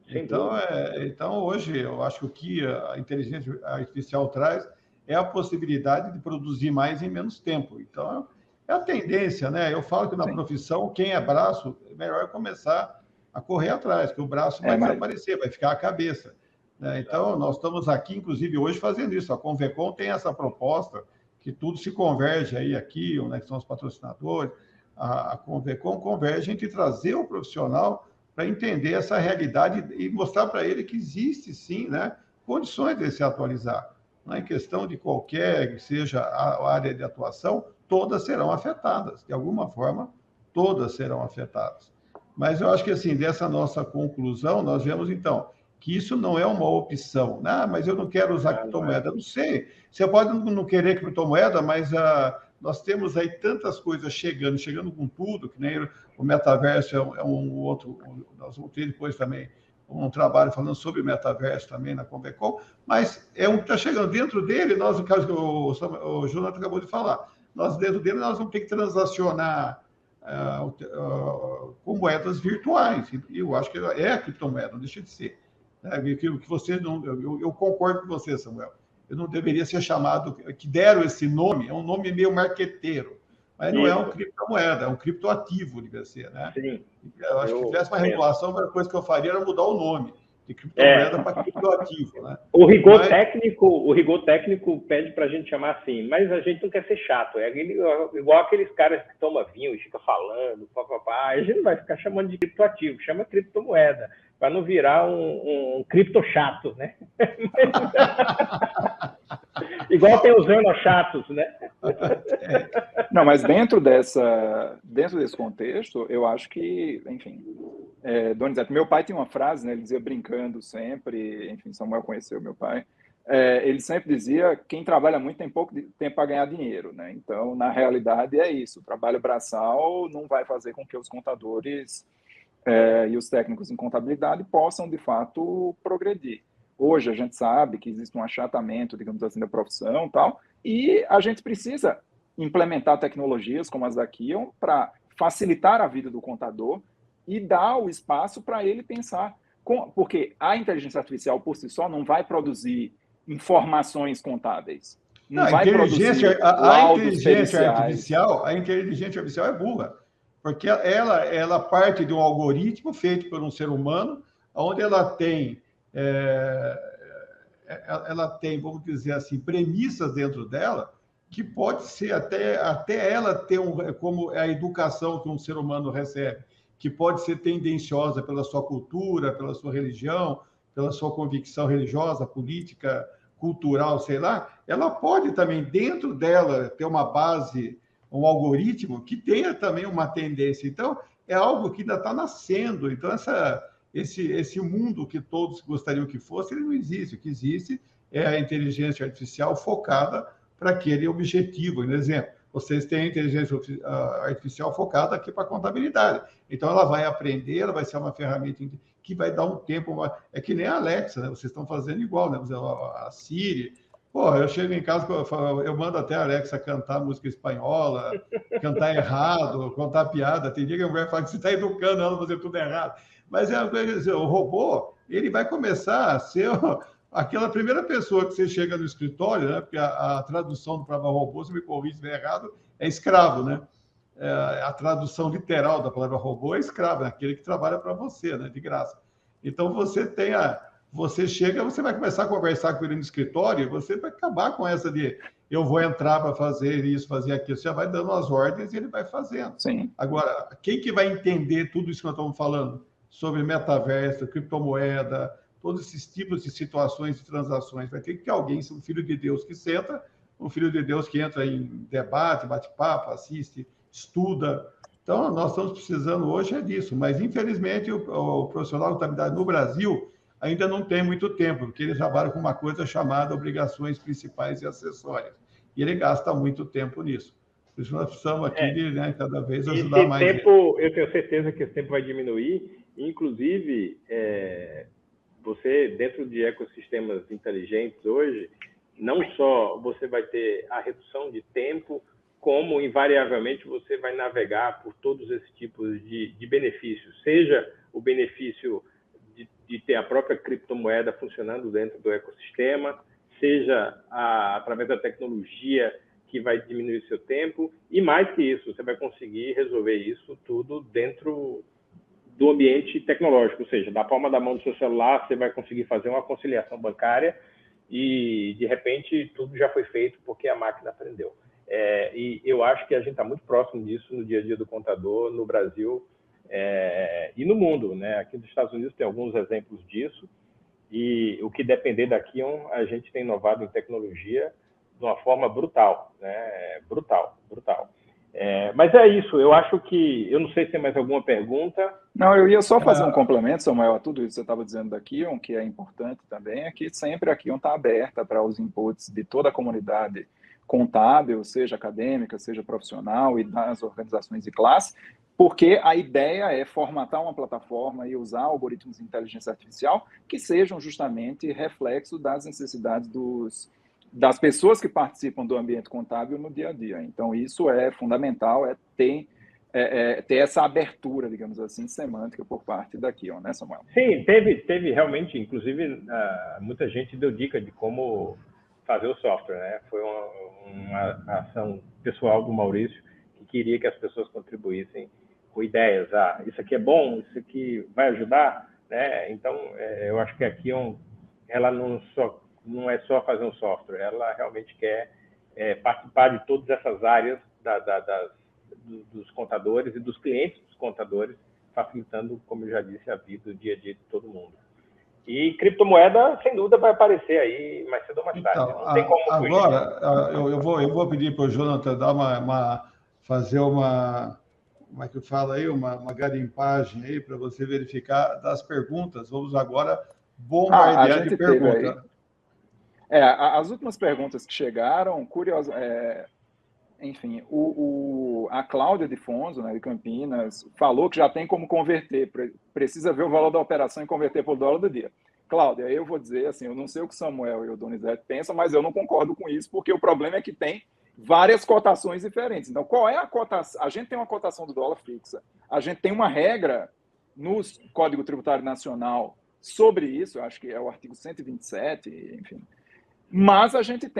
Então, hoje, eu acho que o que a inteligência artificial traz é a possibilidade de produzir mais em menos tempo. Então, é a tendência, né? Eu falo que na profissão, quem é braço, é melhor começar a correr atrás, que o braço vai desaparecer, vai ficar a cabeça. Né? Então, nós estamos aqui, inclusive, hoje fazendo isso. A Convecon tem essa proposta, que tudo se converge aí aqui, né, que são os patrocinadores. A Convecon converge entre trazer o profissional para entender essa realidade e mostrar para ele que existe, sim, né, condições de se atualizar. Não é questão de qualquer que seja a área de atuação, todas serão afetadas. De alguma forma, todas serão afetadas. Mas eu acho que, assim, dessa nossa conclusão, nós vemos, então, que isso não é uma opção. Ah, mas eu não quero usar criptomoeda. Não sei. Você pode não querer criptomoeda, mas nós temos aí tantas coisas chegando com tudo, que nem o metaverso é um outro... Nós vamos ter depois também um trabalho falando sobre o metaverso também na Convecon, mas é um que está chegando dentro dele, nós, no caso que o Jonathan acabou de falar, nós dentro dele nós vamos ter que transacionar com moedas virtuais, e eu acho que é a criptomoeda, não deixa de ser. Que você não, eu concordo com você, Samuel, eu não deveria ser chamado, que deram esse nome, é um nome meio marqueteiro, mas não é um criptomoeda, é um criptoativo, devia ser, né? Sim. Eu acho que se tivesse uma regulação, a primeira coisa que eu faria era mudar o nome de criptomoeda para criptoativo, né? O rigor técnico pede para a gente chamar assim, mas a gente não quer ser chato, é igual aqueles caras que tomam vinho e ficam falando, a gente não vai ficar chamando de criptoativo, chama criptomoeda, para não virar um cripto chato, né? Igual tem os chatos, né? Não, mas dentro desse contexto, eu acho que, enfim, Donizete, meu pai tinha uma frase, né? Ele dizia brincando sempre, enfim, Samuel conheceu meu pai, ele sempre dizia, quem trabalha muito tem pouco tempo para ganhar dinheiro, né? Então, na realidade, é isso, o trabalho braçal não vai fazer com que os contadores e os técnicos em contabilidade possam, de fato, progredir. Hoje a gente sabe que existe um achatamento, digamos assim, da profissão e tal, e a gente precisa implementar tecnologias como as da Kion para facilitar a vida do contador e dar o espaço para ele pensar. Porque a inteligência artificial, por si só, não vai produzir informações contábeis. A inteligência artificial é burra, porque ela parte de um algoritmo feito por um ser humano, onde ela tem, vamos dizer assim, premissas dentro dela, que pode ser até ela ter como a educação que um ser humano recebe, que pode ser tendenciosa pela sua cultura, pela sua religião, pela sua convicção religiosa, política, cultural, sei lá, ela pode também, dentro dela, ter uma base, um algoritmo que tenha também uma tendência. Então, é algo que ainda está nascendo. Então, esse mundo que todos gostariam que fosse, ele não existe. O que existe é a inteligência artificial focada para aquele objetivo. Por exemplo, vocês têm a inteligência artificial focada aqui para a contabilidade. Então, ela vai aprender, ela vai ser uma ferramenta que vai dar um tempo. É que nem a Alexa, né? Vocês estão fazendo igual, né? A Siri. Pô, eu chego em casa, eu mando até a Alexa cantar música espanhola, cantar errado, contar piada. Tem dia que a mulher fala que você está educando ela a fazer tudo errado. Mas o robô, ele vai começar a ser aquela primeira pessoa que você chega no escritório, né? Porque a tradução do palavra robô, se me corrige se estiver errado, é escravo, né? A tradução literal da palavra robô é escravo, é aquele que trabalha para você, né? De graça. Então, você chega, você vai começar a conversar com ele no escritório, e você vai acabar com essa de eu vou entrar para fazer isso, fazer aquilo. Você já vai dando as ordens e ele vai fazendo. Sim. Agora, quem que vai entender tudo isso que nós estamos falando? sobre metaverso, criptomoeda, todos esses tipos de situações e transações. Vai ter que ter alguém, um filho de Deus que senta, um filho de Deus que entra em debate, bate-papo, assiste, estuda. Então, nós estamos precisando hoje é disso, mas infelizmente o profissional de contabilidade no Brasil ainda não tem muito tempo, porque ele trabalha com uma coisa chamada obrigações principais e acessórias, e ele gasta muito tempo nisso. Por isso nós precisamos aqui de, né, cada vez ajudar mais. Tempo, eu tenho certeza que esse tempo vai diminuir, inclusive você, dentro de ecossistemas inteligentes hoje, não só você vai ter a redução de tempo, como, invariavelmente, você vai navegar por todos esses tipos de benefícios, seja o benefício de ter a própria criptomoeda funcionando dentro do ecossistema, seja através da tecnologia que vai diminuir seu tempo, e mais que isso, você vai conseguir resolver isso tudo dentro do ambiente tecnológico, ou seja, da palma da mão do seu celular, você vai conseguir fazer uma conciliação bancária e, de repente, tudo já foi feito porque a máquina aprendeu. E eu acho que a gente está muito próximo disso no dia a dia do contador, no Brasil e no mundo, né? Aqui nos Estados Unidos tem alguns exemplos disso, e o que depender daqui, a gente tem inovado em tecnologia de uma forma brutal, né? Brutal. Mas é isso, eu acho que... Eu não sei se tem mais alguma pergunta. Não, eu ia só fazer um complemento, Samuel, a tudo isso que você estava dizendo da Kion, que é importante também, é que sempre a Kion está aberta para os inputs de toda a comunidade contábil, seja acadêmica, seja profissional, e das organizações de classe, porque a ideia é formatar uma plataforma e usar algoritmos de inteligência artificial que sejam justamente reflexo das necessidades das pessoas que participam do ambiente contábil no dia a dia. Então, isso é fundamental, ter essa abertura, digamos assim, semântica por parte da Kion, né, Samuel? Sim, teve realmente, inclusive, muita gente deu dica de como fazer o software, né? Foi uma ação pessoal do Maurício, que queria que as pessoas contribuíssem com ideias. Isso aqui é bom, isso aqui vai ajudar, né? Então, eu acho que a Kion, ela não é só fazer um software, ela realmente quer participar de todas essas áreas dos contadores e dos clientes dos contadores, facilitando, como eu já disse, a vida, o dia a dia de todo mundo. E criptomoeda, sem dúvida, vai aparecer aí mais cedo ou mais tarde. Então, não tem como agora, eu vou pedir para o Jonathan dar fazer uma... Como é que fala aí? Uma garimpagem aí para você verificar das perguntas. Vamos agora bombardear de perguntas. As últimas perguntas que chegaram, curiosas... enfim, a Cláudia de Fonso, né, de Campinas, falou que já tem como converter, precisa ver o valor da operação e converter para o dólar do dia. Cláudia, eu vou dizer assim, eu não sei o que o Samuel e o Donizete pensam, mas eu não concordo com isso, porque o problema é que tem várias cotações diferentes. Então, qual é a cotação? A gente tem uma cotação do dólar fixa, a gente tem uma regra no Código Tributário Nacional sobre isso, eu acho que é o artigo 127, enfim, mas a gente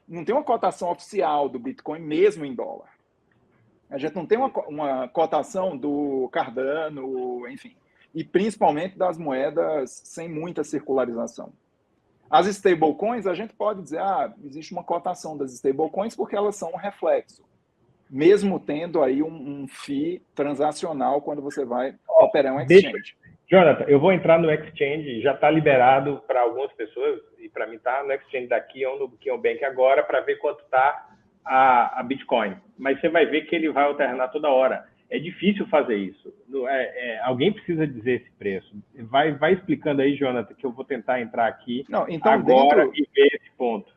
não tem uma cotação oficial do Bitcoin mesmo em dólar. A gente não tem uma cotação do Cardano, enfim, e principalmente das moedas sem muita circularização. As stablecoins, a gente pode dizer, existe uma cotação das stablecoins porque elas são um reflexo, mesmo tendo aí um FII transacional quando você vai operar um exchange. Jonathan, eu vou entrar no exchange, já está liberado para algumas pessoas, e para mim está no exchange da Kion, no Kion Bank agora, para ver quanto está a Bitcoin. Mas você vai ver que ele vai alternar toda hora. É difícil fazer isso. Alguém precisa dizer esse preço. Vai explicando aí, Jonathan, que eu vou tentar entrar aqui agora e ver esse ponto.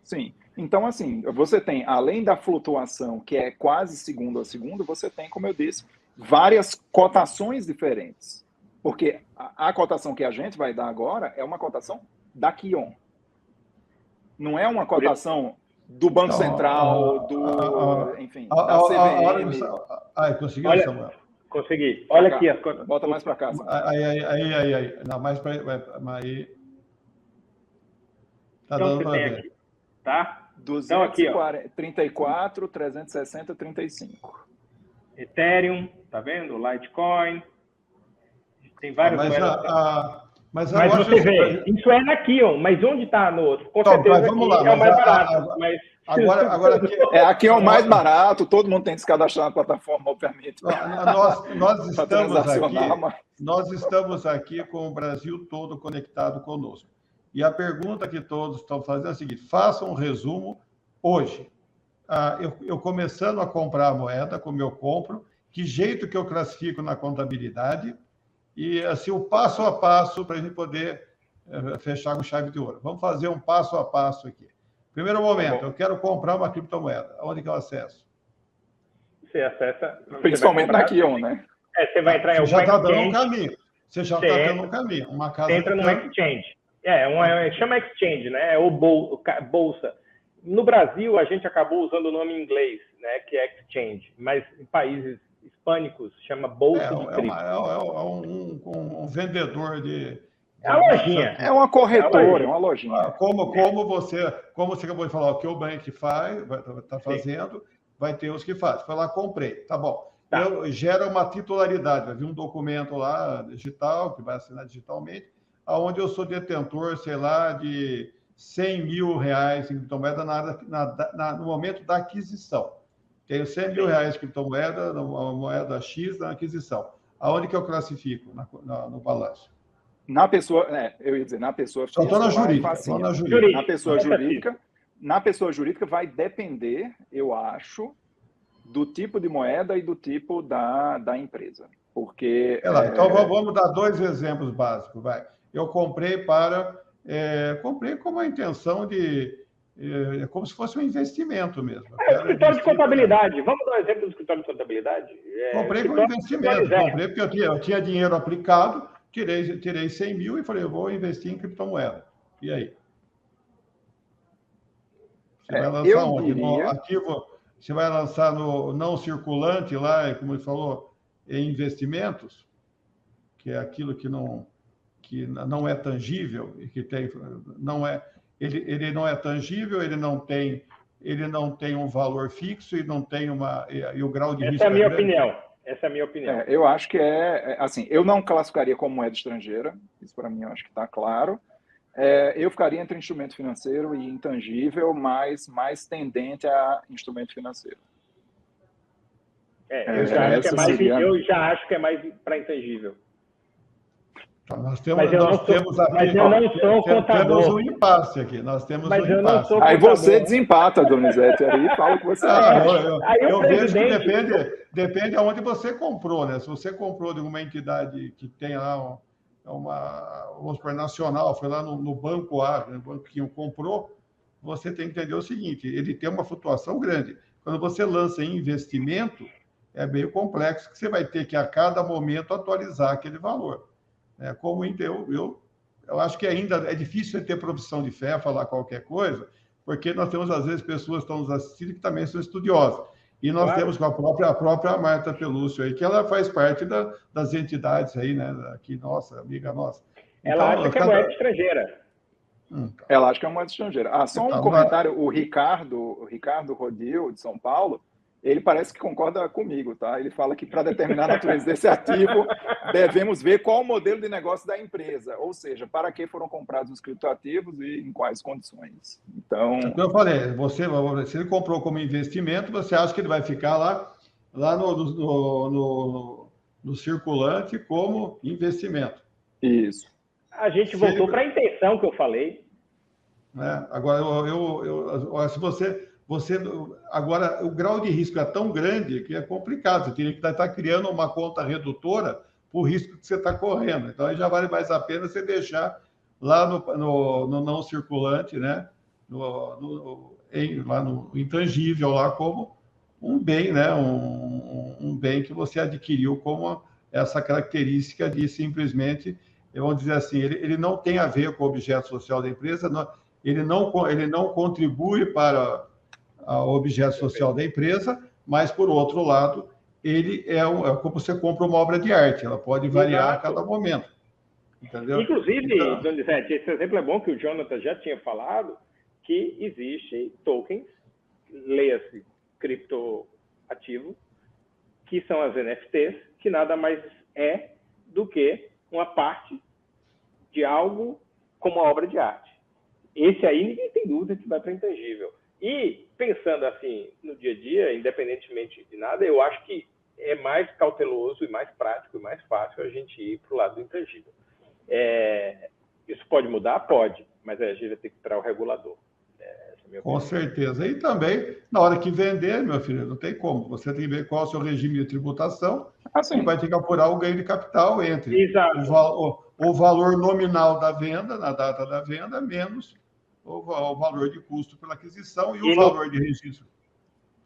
Sim. Então, assim, você tem, além da flutuação, que é quase segundo a segundo, você tem, como eu disse, várias cotações diferentes. Porque a cotação que a gente vai dar agora é uma cotação da Kion. Não é uma cotação do Banco Central, enfim, da CVM. Conseguiu, Samuel? Consegui. Olha aqui as cotas. Bota mais para cá. Aí. Não, mais para aí. Tá dando para ver. Aqui, tá? 234, 360, 35. Ethereum, tá vendo? Litecoin. Tem várias mas você vê, isso é na Kion, mas onde está no outro? Com certeza vamos lá, é o mais barato, mas Agora aqui é o mais barato, todo mundo tem que se cadastrar na plataforma, obviamente. Nós estamos aqui com o Brasil todo conectado conosco. E a pergunta que todos estão fazendo é a seguinte: faça um resumo hoje. Eu começando a comprar a moeda, como eu compro, que jeito que eu classifico na contabilidade, e assim, o passo a passo para a gente poder fechar com chave de ouro. Vamos fazer um passo a passo aqui. Primeiro momento, eu quero comprar uma criptomoeda. Onde que eu acesso? Você acessa... Principalmente na Kion, né? Você vai entrar em algum exchange. Já está dando um caminho. Você já está dando um caminho. Uma casa você entra no exchange. Chama exchange, né? Ou bolsa. No Brasil, a gente acabou usando o nome em inglês, né? Que é exchange. Mas em países hispânicos, chama bolsa de cripto. Um vendedor de... É a lojinha. É uma corretora, é uma lojinha. Como você acabou de falar, o que o banco está fazendo, vai ter os que fazem. Foi lá, comprei. Tá bom. Tá. Gera uma titularidade. Vai vir um documento lá digital, que vai assinar digitalmente, onde eu sou detentor, sei lá, de 100 mil reais em criptomoeda no momento da aquisição. Tenho 100 mil reais em criptomoeda, uma moeda X na aquisição. Aonde que eu classifico no balanço? Na pessoa, eu ia dizer, na pessoa física. Só estou na jurídica. Na pessoa jurídica vai depender, eu acho, do tipo de moeda e do tipo da empresa. Porque. Então vamos dar 2 exemplos básicos. Eu comprei comprei com a intenção de. Como se fosse um investimento mesmo. Escritório de contabilidade. Vamos dar um exemplo do escritório de contabilidade? Comprei com investimento. Comprei porque eu tinha dinheiro aplicado. Tirei 100 mil e falei, eu vou investir em criptomoeda. E aí? Você vai lançar onde? No ativo, você vai lançar no não circulante lá, como ele falou, em investimentos, que é aquilo que não é tangível e que tem, ele não é tangível, ele não tem um valor fixo e não tem e o grau de risco. Essa é a minha opinião. Essa é a minha opinião. Eu acho que assim, eu não classificaria como moeda estrangeira, isso para mim eu acho que está claro. Eu ficaria entre instrumento financeiro e intangível, mas mais tendente a instrumento financeiro. Eu já acho que é mais para intangível. Nós temos um impasse aqui. Aí você desempata, Donizete, aí fala o que você acha. Eu vejo que depende aonde você comprou, né? Se você comprou de uma entidade que tem lá vamos supor, nacional, foi lá no Banco A, né? O Banco que comprou, você tem que entender o seguinte, ele tem uma flutuação grande. Quando você lança em investimento, é meio complexo, que você vai ter que, a cada momento, atualizar aquele valor. Como eu acho que ainda é difícil ter profissão de fé, falar qualquer coisa, porque nós temos, às vezes, pessoas que estão nos assistindo que também são estudiosas. E nós temos com a própria Marta Pelúcio aí, que ela faz parte das entidades aí, né? Aqui, amiga nossa. Ela acha que é moeda estrangeira. Ela acha que é moeda estrangeira. Só um comentário, o Ricardo Rodil, de São Paulo, ele parece que concorda comigo, tá? Ele fala que para determinar a natureza desse ativo, devemos ver qual o modelo de negócio da empresa, ou seja, para que foram comprados os criptoativos e em quais condições. Então, eu falei, se ele comprou como investimento, você acha que ele vai ficar lá no circulante como investimento? Isso. A gente voltou para a intenção que eu falei. Agora, se agora, o grau de risco é tão grande que é complicado. Você teria que estar criando uma conta redutora para o risco que você está correndo. Então, aí já vale mais a pena você deixar lá no não circulante, né? Lá no intangível, lá como um bem, né? Um bem que você adquiriu como essa característica de simplesmente, vamos dizer assim, ele não tem a ver com o objeto social da empresa, ele não contribui para o objeto social da empresa, mas, por outro lado, ele é como você compra uma obra de arte, ela pode variar a cada momento. Entendeu? Inclusive, Donizete, esse exemplo é bom, que o Jonathan já tinha falado, que existem tokens, leia-se criptoativo, que são as NFTs, que nada mais é do que uma parte de algo como uma obra de arte. Esse aí ninguém tem dúvida que vai para intangível. E pensando assim no dia a dia, independentemente de nada, eu acho que é mais cauteloso e mais prático e mais fácil a gente ir para o lado do intangível. Isso pode mudar? Pode, mas a gente vai ter que esperar o regulador. Com certeza. E também, na hora que vender, meu filho, não tem como. Você tem que ver qual é o seu regime de tributação e vai ter que apurar o ganho de capital entre o valor nominal da venda, na data da venda, menos o valor de custo pela aquisição e o valor de registro.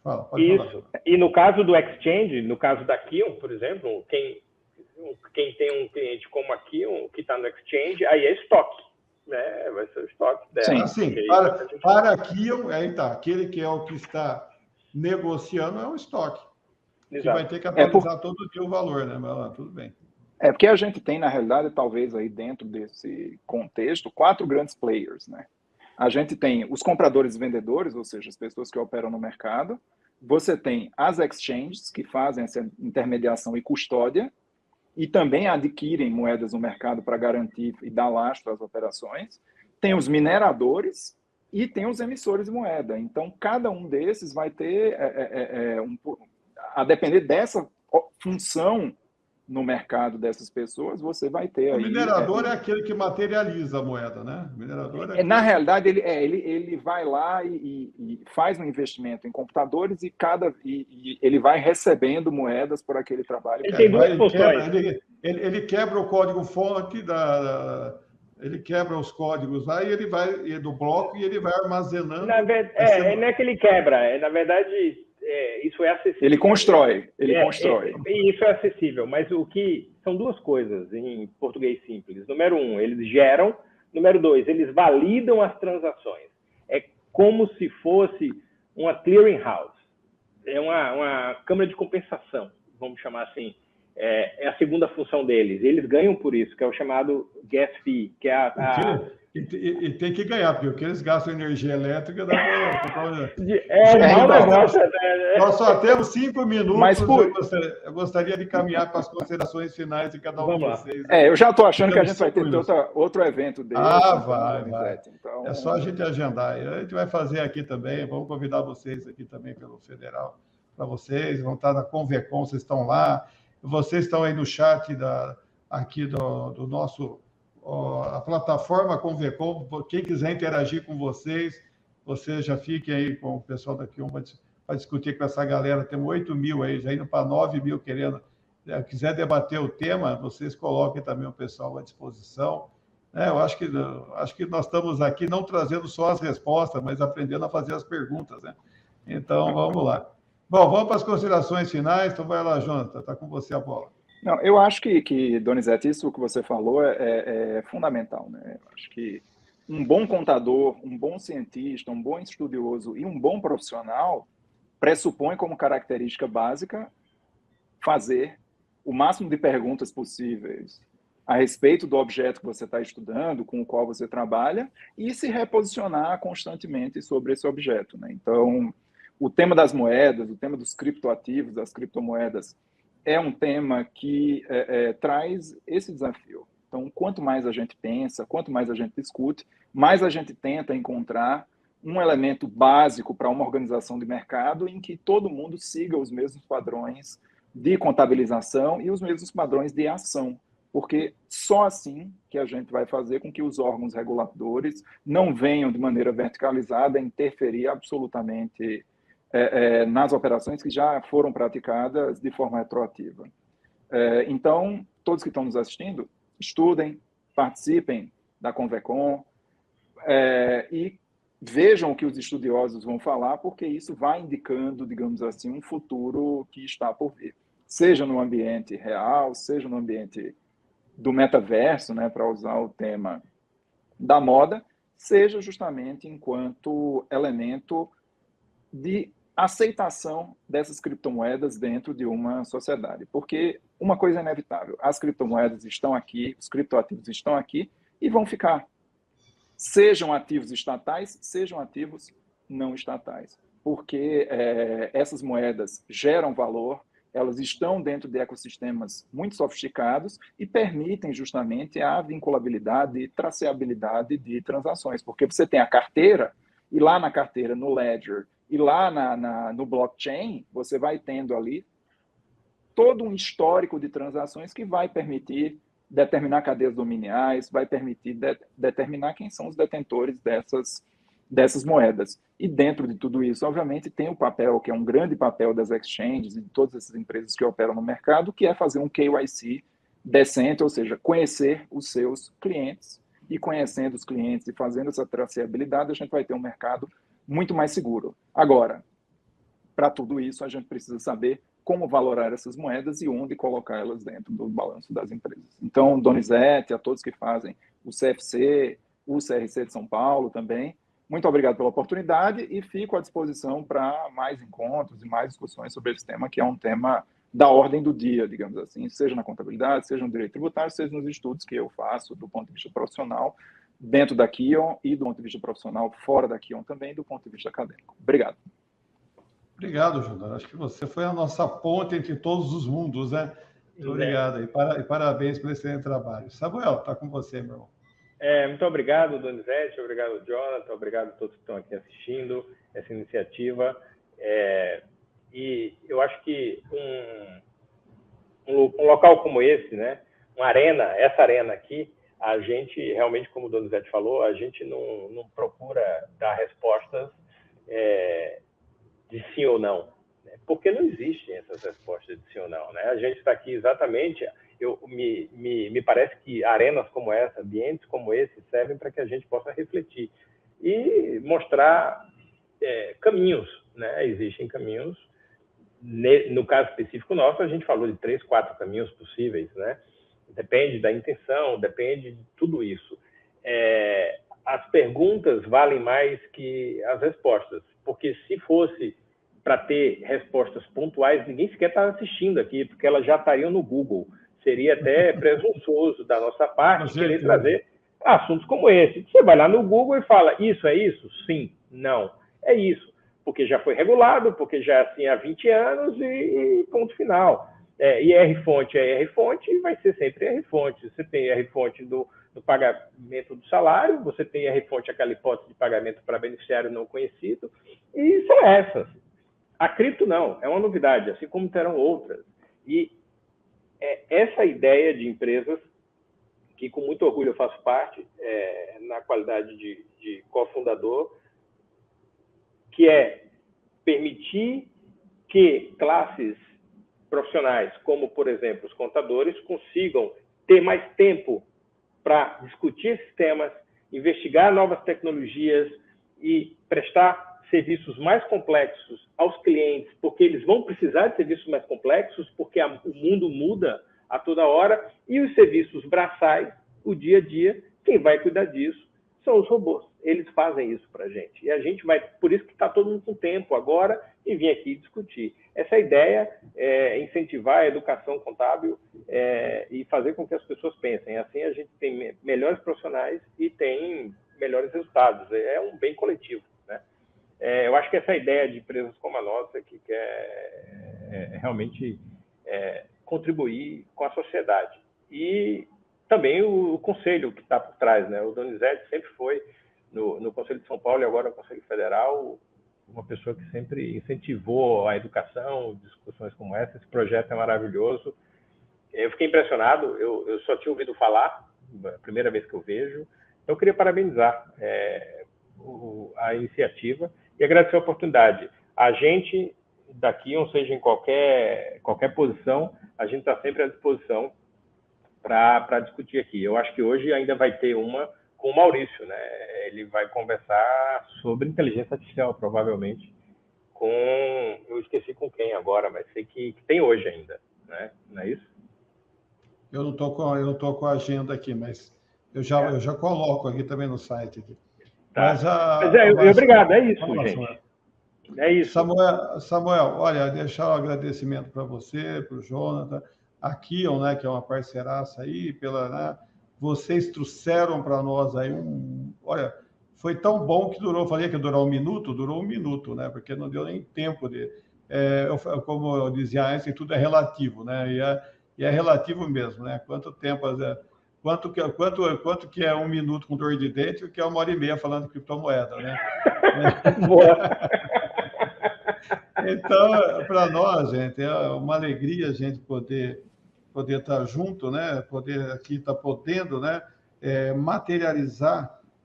Pode falar. E no caso do exchange, no caso da Kion, por exemplo, quem tem um cliente como a Kion, que está no exchange, aí é estoque. Né? Vai ser o estoque dela. Sim, para a Kion, aquele que é o que está negociando é um estoque. Exato. Que vai ter que atualizar todo dia o valor, né? Mas tudo bem. Porque a gente tem, na realidade, talvez aí dentro desse contexto, 4 grandes players, né? A gente tem os compradores e vendedores, ou seja, as pessoas que operam no mercado. Você tem as exchanges, que fazem essa intermediação e custódia, e também adquirem moedas no mercado para garantir e dar lastro às operações. Tem os mineradores e tem os emissores de moeda. Então, cada um desses vai ter, a depender dessa função no mercado dessas pessoas, você vai ter aí... O minerador é aquele que materializa a moeda, né? O minerador na realidade, ele vai lá e faz um investimento em computadores e ele vai recebendo moedas por aquele trabalho. Ele tem duas funções. Ele quebra o código-fonte ele quebra os códigos lá e ele vai do bloco e ele vai armazenando. Não é que ele quebra, na verdade... isso é acessível. Ele constrói. E isso é acessível, mas são duas coisas em português simples. Número 1, eles geram. Número 2, eles validam as transações. É como se fosse uma clearing house. É uma câmara de compensação, vamos chamar assim. É a segunda função deles. Eles ganham por isso, que é o chamado gas fee, que é E tem que ganhar, porque o que eles gastam energia elétrica dá para... Nós só temos 5 minutos. Mas, eu gostaria de caminhar para as considerações finais de cada um de vocês. Eu já estou achando que a gente vai ter outro evento dele. Vai. Então... É só a gente agendar. A gente vai fazer aqui também. Vamos convidar vocês aqui também pelo Federal para vocês. Vão estar na Convecon, vocês estão lá. Vocês estão aí no chat aqui do nosso... a plataforma Convecom, quem quiser interagir com vocês já fiquem aí com o pessoal daqui para discutir com essa galera. Temos 8 mil aí, já indo para 9 mil querendo. Quiser debater o tema, vocês coloquem também o pessoal à disposição. Eu acho que nós estamos aqui não trazendo só as respostas, mas aprendendo a fazer as perguntas, né? Então, vamos lá. Bom, vamos para as considerações finais. Então, vai lá, Jonathan, está com você a bola. Não, eu acho que Donizete, isso que você falou é fundamental, né? Eu acho que um bom contador, um bom cientista, um bom estudioso e um bom profissional pressupõe como característica básica fazer o máximo de perguntas possíveis a respeito do objeto que você está estudando, com o qual você trabalha, e se reposicionar constantemente sobre esse objeto, né? Então, o tema das moedas, o tema dos criptoativos, das criptomoedas, é um tema que traz esse desafio. Então, quanto mais a gente pensa, quanto mais a gente discute, mais a gente tenta encontrar um elemento básico para uma organização de mercado em que todo mundo siga os mesmos padrões de contabilização e os mesmos padrões de ação, porque só assim que a gente vai fazer com que os órgãos reguladores não venham de maneira verticalizada a interferir absolutamente nas operações que já foram praticadas de forma retroativa. Então, todos que estão nos assistindo, estudem, participem da Convecom e vejam o que os estudiosos vão falar, porque isso vai indicando, digamos assim, um futuro que está por vir. Seja no ambiente real, seja no ambiente do metaverso, né, para usar o tema da moda, seja justamente enquanto elemento de aceitação dessas criptomoedas dentro de uma sociedade. Porque uma coisa é inevitável, as criptomoedas estão aqui, os criptoativos estão aqui e vão ficar. Sejam ativos estatais, sejam ativos não estatais. Porque essas moedas geram valor, elas estão dentro de ecossistemas muito sofisticados e permitem justamente a vinculabilidade e traceabilidade de transações. Porque você tem a carteira e lá na carteira, no Ledger, e lá no blockchain, você vai tendo ali todo um histórico de transações que vai permitir determinar cadeias dominiais, vai permitir determinar quem são os detentores dessas moedas. E dentro de tudo isso, obviamente, tem o papel, que é um grande papel das exchanges e de todas essas empresas que operam no mercado, que é fazer um KYC decente, ou seja, conhecer os seus clientes, e conhecendo os clientes e fazendo essa traceabilidade, a gente vai ter um mercado muito mais seguro. Agora, para tudo isso, a gente precisa saber como valorar essas moedas e onde colocá-las dentro do balanço das empresas. Então, Donizete, a todos que fazem o CFC, o CRC de São Paulo também, muito obrigado pela oportunidade e fico à disposição para mais encontros e mais discussões sobre esse tema, que é um tema da ordem do dia, digamos assim, seja na contabilidade, seja no direito tributário, seja nos estudos que eu faço do ponto de vista profissional, dentro da Kion e do ponto de vista profissional, fora da Kion também, do ponto de vista acadêmico. Obrigado. Obrigado, Júnior. Acho que você foi a nossa ponte entre todos os mundos, né? Muito obrigado e parabéns pelo excelente trabalho. Samuel, está com você, meu irmão. Muito obrigado, Donizete, obrigado, Jonathan, obrigado a todos que estão aqui assistindo essa iniciativa. E eu acho que um local como esse, né, uma arena, essa arena aqui, a gente realmente, como o Donizete falou, a gente não procura dar respostas de sim ou não, né? Porque não existem essas respostas de sim ou não, né? A gente está aqui exatamente, me parece que arenas como essa, ambientes como esse, servem para que a gente possa refletir e mostrar caminhos, né? Existem caminhos. No caso específico nosso, a gente falou de 3, 4 caminhos possíveis, né? Depende da intenção, depende de tudo isso. As perguntas valem mais que as respostas, porque se fosse para ter respostas pontuais, ninguém sequer está assistindo aqui, porque elas já estariam no Google. Seria até presunçoso da nossa parte querer trazer assuntos como esse. Você vai lá no Google e fala, isso é isso? Sim, não. É isso, porque já foi regulado, porque já é assim há 20 anos e ponto final. E R-fonte é R-fonte e vai ser sempre R-fonte. Você tem R-fonte do pagamento do salário, você tem R-fonte, aquela hipótese de pagamento para beneficiário não conhecido, e são essas. A cripto não, é uma novidade, assim como terão outras. E essa ideia de empresas, que com muito orgulho eu faço parte, na qualidade de cofundador, que é permitir que classes profissionais, como, por exemplo, os contadores, consigam ter mais tempo para discutir esses temas, investigar novas tecnologias e prestar serviços mais complexos aos clientes, porque eles vão precisar de serviços mais complexos, porque o mundo muda a toda hora, e os serviços braçais, o dia a dia, quem vai cuidar disso são os robôs. Eles fazem isso para a gente. E a gente vai, por isso que está todo mundo com tempo agora, e vir aqui discutir. Essa ideia é incentivar a educação contábil e fazer com que as pessoas pensem. Assim a gente tem melhores profissionais e tem melhores resultados. É um bem coletivo, né? Eu acho que essa ideia de empresas como a nossa, que quer realmente contribuir com a sociedade. E também o conselho que está por trás, né? O Donizete sempre foi, no Conselho de São Paulo e agora no Conselho Federal, uma pessoa que sempre incentivou a educação, discussões como essa. Esse projeto é maravilhoso. Eu fiquei impressionado, eu só tinha ouvido falar, a primeira vez que eu vejo. Então, eu queria parabenizar a iniciativa e agradecer a oportunidade. A gente, daqui, ou seja, em qualquer posição, a gente está sempre à disposição para discutir aqui. Eu acho que hoje ainda vai ter uma com o Maurício, né? Ele vai conversar sobre inteligência artificial, provavelmente, eu esqueci com quem agora, mas sei que tem hoje ainda, né? Não é isso? Eu não tô com a agenda aqui, mas eu já coloco aqui também no site aqui. Tá. Obrigado, é isso, gente. Samuel. É isso. Samuel, olha, deixar o agradecimento para você, para o Jonathan, a Kion, né, que é uma parceiraça aí, vocês trouxeram para nós aí olha, foi tão bom que falei que durou um minuto, né, porque não deu nem tempo como eu dizia antes, tudo é relativo, né, e é relativo mesmo, né, quanto tempo quanto que é 1 minuto com dor de dente e o que é 1h30 falando de criptomoeda, né? Boa. Então, para nós, gente, é uma alegria a gente poder estar junto, né? Poder aqui estar podendo, né?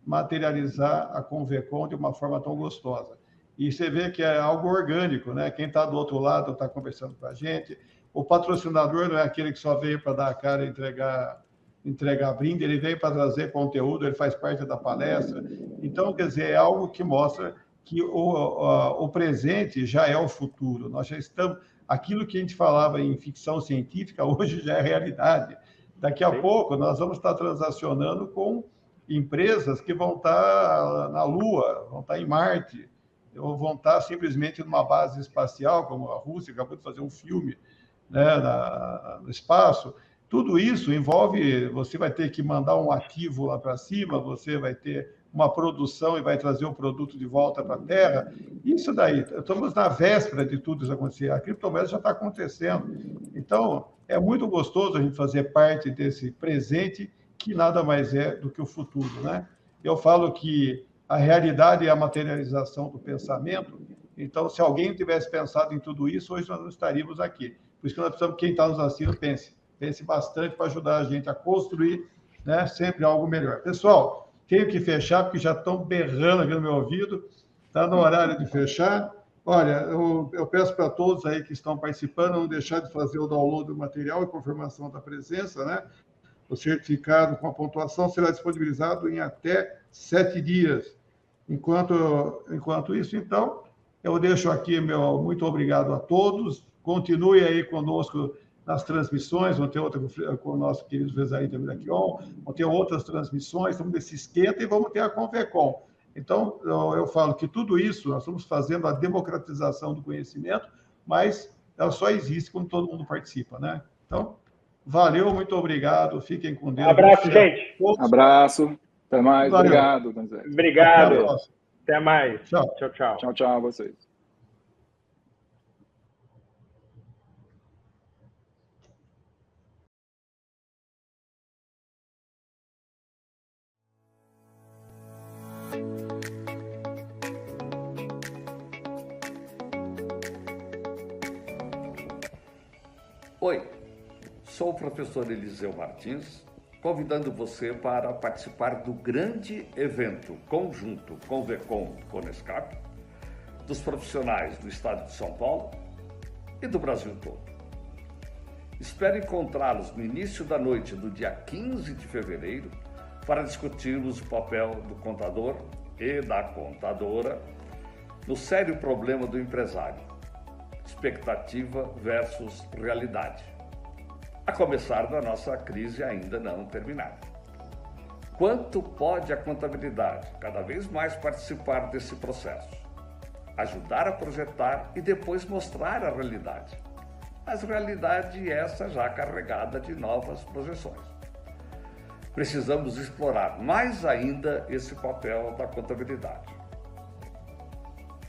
Materializar a Convecon de uma forma tão gostosa. E você vê que é algo orgânico, né? Quem está do outro lado está conversando com a gente. O patrocinador não é aquele que só veio para dar a cara e entregar brinde, ele veio para trazer conteúdo, ele faz parte da palestra. Então, quer dizer, é algo que mostra que o presente já é o futuro. Nós já estamos... Aquilo que a gente falava em ficção científica, hoje já é realidade. Daqui a pouco, nós vamos estar transacionando com empresas que vão estar na Lua, vão estar em Marte, ou vão estar simplesmente numa base espacial, como a Rússia acabou de fazer um filme, né, no espaço. Tudo isso envolve... Você vai ter que mandar um ativo lá para cima, você vai ter uma produção e vai trazer o produto de volta para a Terra. Isso daí, estamos na véspera de tudo isso acontecer. A criptomoeda já está acontecendo. Então, é muito gostoso a gente fazer parte desse presente, que nada mais é do que o futuro, né? Eu falo que a realidade é a materialização do pensamento. Então, se alguém tivesse pensado em tudo isso, hoje nós não estaríamos aqui. Por isso que nós precisamos, quem está nos assistindo, pense bastante para ajudar a gente a construir, né, sempre algo melhor. Pessoal, tenho que fechar, porque já estão berrando aqui no meu ouvido. Está no horário de fechar. Olha, eu peço para todos aí que estão participando não deixar de fazer o download do material e confirmação da presença, né? O certificado com a pontuação será disponibilizado em até 7 dias. Enquanto isso, então, eu deixo aqui meu muito obrigado a todos. Continue aí conosco nas transmissões, vão ter outra com o nosso querido Vezaí Tamiraquion, vão ter outras transmissões, estamos nesse esquenta e vamos ter a Convecon. Então, eu falo que tudo isso, nós estamos fazendo a democratização do conhecimento, mas ela só existe quando todo mundo participa, né? Então, valeu, muito obrigado, fiquem com Deus. Abraço, gente. Abraço, até mais, Valeu. Obrigado, Donizete. Obrigado. Até mais. Tchau. Tchau, tchau. Tchau, tchau a vocês. Oi, sou o professor Eliseu Martins, convidando você para participar do grande evento conjunto Convecon-Conescap, dos profissionais do Estado de São Paulo e do Brasil todo. Espero encontrá-los no início da noite do dia 15 de fevereiro para discutirmos o papel do contador e da contadora no sério problema do empresário. Expectativa versus realidade. A começar da nossa crise ainda não terminada. Quanto pode a contabilidade cada vez mais participar desse processo? Ajudar a projetar e depois mostrar a realidade. Mas realidade essa já carregada de novas projeções. Precisamos explorar mais ainda esse papel da contabilidade.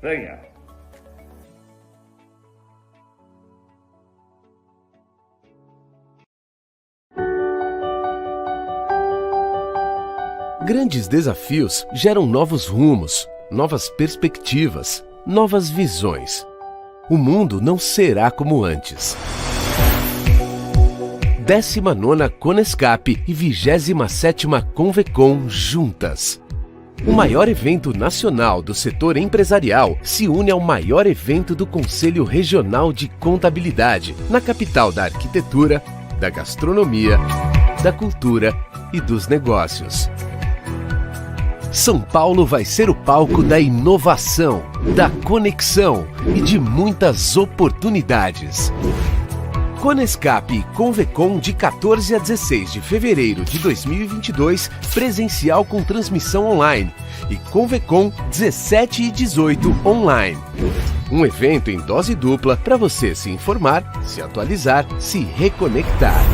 Venha! Grandes desafios geram novos rumos, novas perspectivas, novas visões. O mundo não será como antes. 19ª Conescap e 27ª Convecon juntas. O maior evento nacional do setor empresarial se une ao maior evento do Conselho Regional de Contabilidade, na capital da arquitetura, da gastronomia, da cultura e dos negócios. São Paulo vai ser o palco da inovação, da conexão e de muitas oportunidades. Conescap e Convecon de 14 a 16 de fevereiro de 2022, presencial com transmissão online, e Convecon 17 e 18 online. Um evento em dose dupla para você se informar, se atualizar, se reconectar.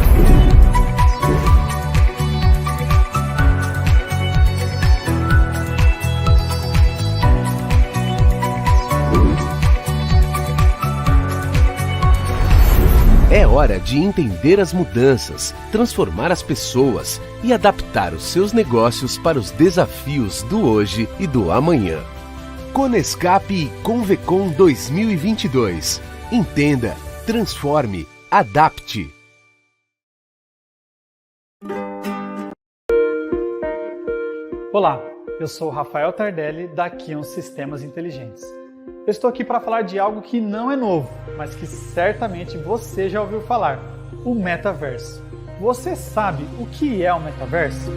É hora hora de entender as mudanças, transformar as pessoas e adaptar os seus negócios para os desafios do hoje e do amanhã. Conescap e Convecon 2022. Entenda, transforme, adapte. Olá, eu sou o Rafael Tardelli da Kion Sistemas Inteligentes. Eu estou aqui para falar de algo que não é novo, mas que certamente você já ouviu falar, o metaverso. Você sabe o que é o metaverso?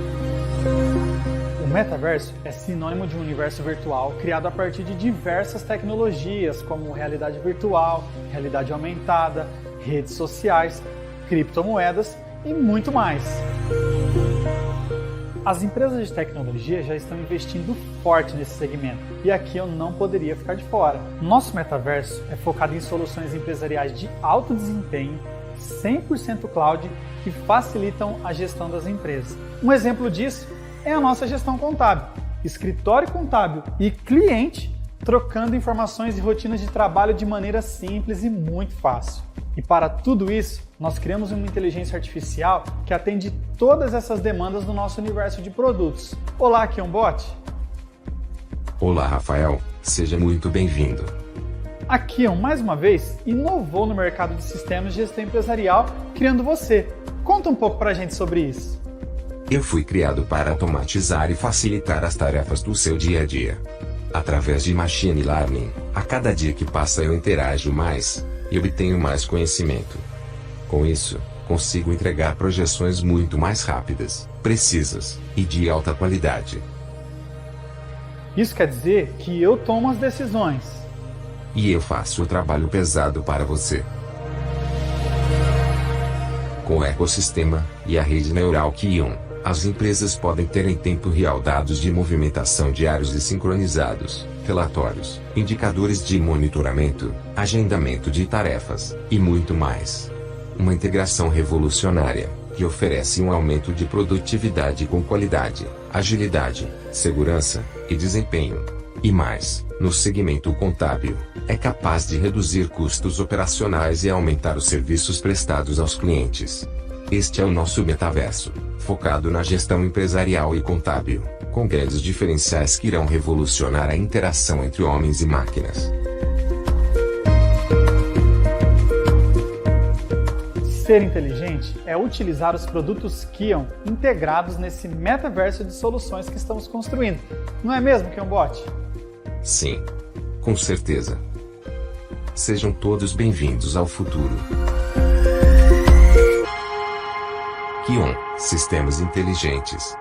O metaverso é sinônimo de um universo virtual criado a partir de diversas tecnologias, como realidade virtual, realidade aumentada, redes sociais, criptomoedas e muito mais. As empresas de tecnologia já estão investindo forte nesse segmento, e aqui eu não poderia ficar de fora. Nosso metaverso é focado em soluções empresariais de alto desempenho, 100% cloud, que facilitam a gestão das empresas. Um exemplo disso é a nossa gestão contábil, escritório contábil e cliente trocando informações e rotinas de trabalho de maneira simples e muito fácil. E para tudo isso, nós criamos uma inteligência artificial que atende todas essas demandas do nosso universo de produtos. Olá, KionBot! Olá, Rafael. Seja muito bem-vindo. A Kion, mais uma vez, inovou no mercado de sistemas de gestão empresarial, criando você. Conta um pouco pra gente sobre isso. Eu fui criado para automatizar e facilitar as tarefas do seu dia a dia. Através de Machine Learning, a cada dia que passa eu interajo mais e obtenho mais conhecimento. Com isso, consigo entregar projeções muito mais rápidas, precisas e de alta qualidade. Isso quer dizer que eu tomo as decisões. E eu faço o trabalho pesado para você. Com o ecossistema e a rede neural Kion, as empresas podem ter em tempo real dados de movimentação diários e sincronizados, relatórios, indicadores de monitoramento, agendamento de tarefas, e muito mais. Uma integração revolucionária, que oferece um aumento de produtividade com qualidade, agilidade, segurança e desempenho. E mais, no segmento contábil, é capaz de reduzir custos operacionais e aumentar os serviços prestados aos clientes. Este é o nosso metaverso, focado na gestão empresarial e contábil, com grandes diferenciais que irão revolucionar a interação entre homens e máquinas. Ser inteligente é utilizar os produtos Kion integrados nesse metaverso de soluções que estamos construindo. Não é mesmo, KionBot? Sim, com certeza. Sejam todos bem-vindos ao futuro. Kion, Sistemas Inteligentes.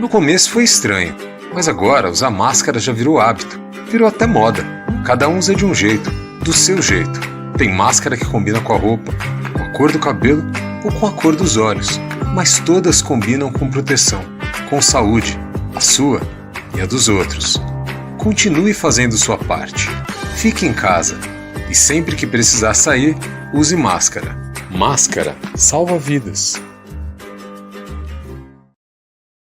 No começo foi estranho, mas agora usar máscara já virou hábito, virou até moda. Cada um usa de um jeito, do seu jeito. Tem máscara que combina com a roupa, com a cor do cabelo ou com a cor dos olhos, mas todas combinam com proteção, com saúde, a sua e a dos outros. Continue fazendo sua parte. Fique em casa e sempre que precisar sair, use máscara. Máscara salva vidas.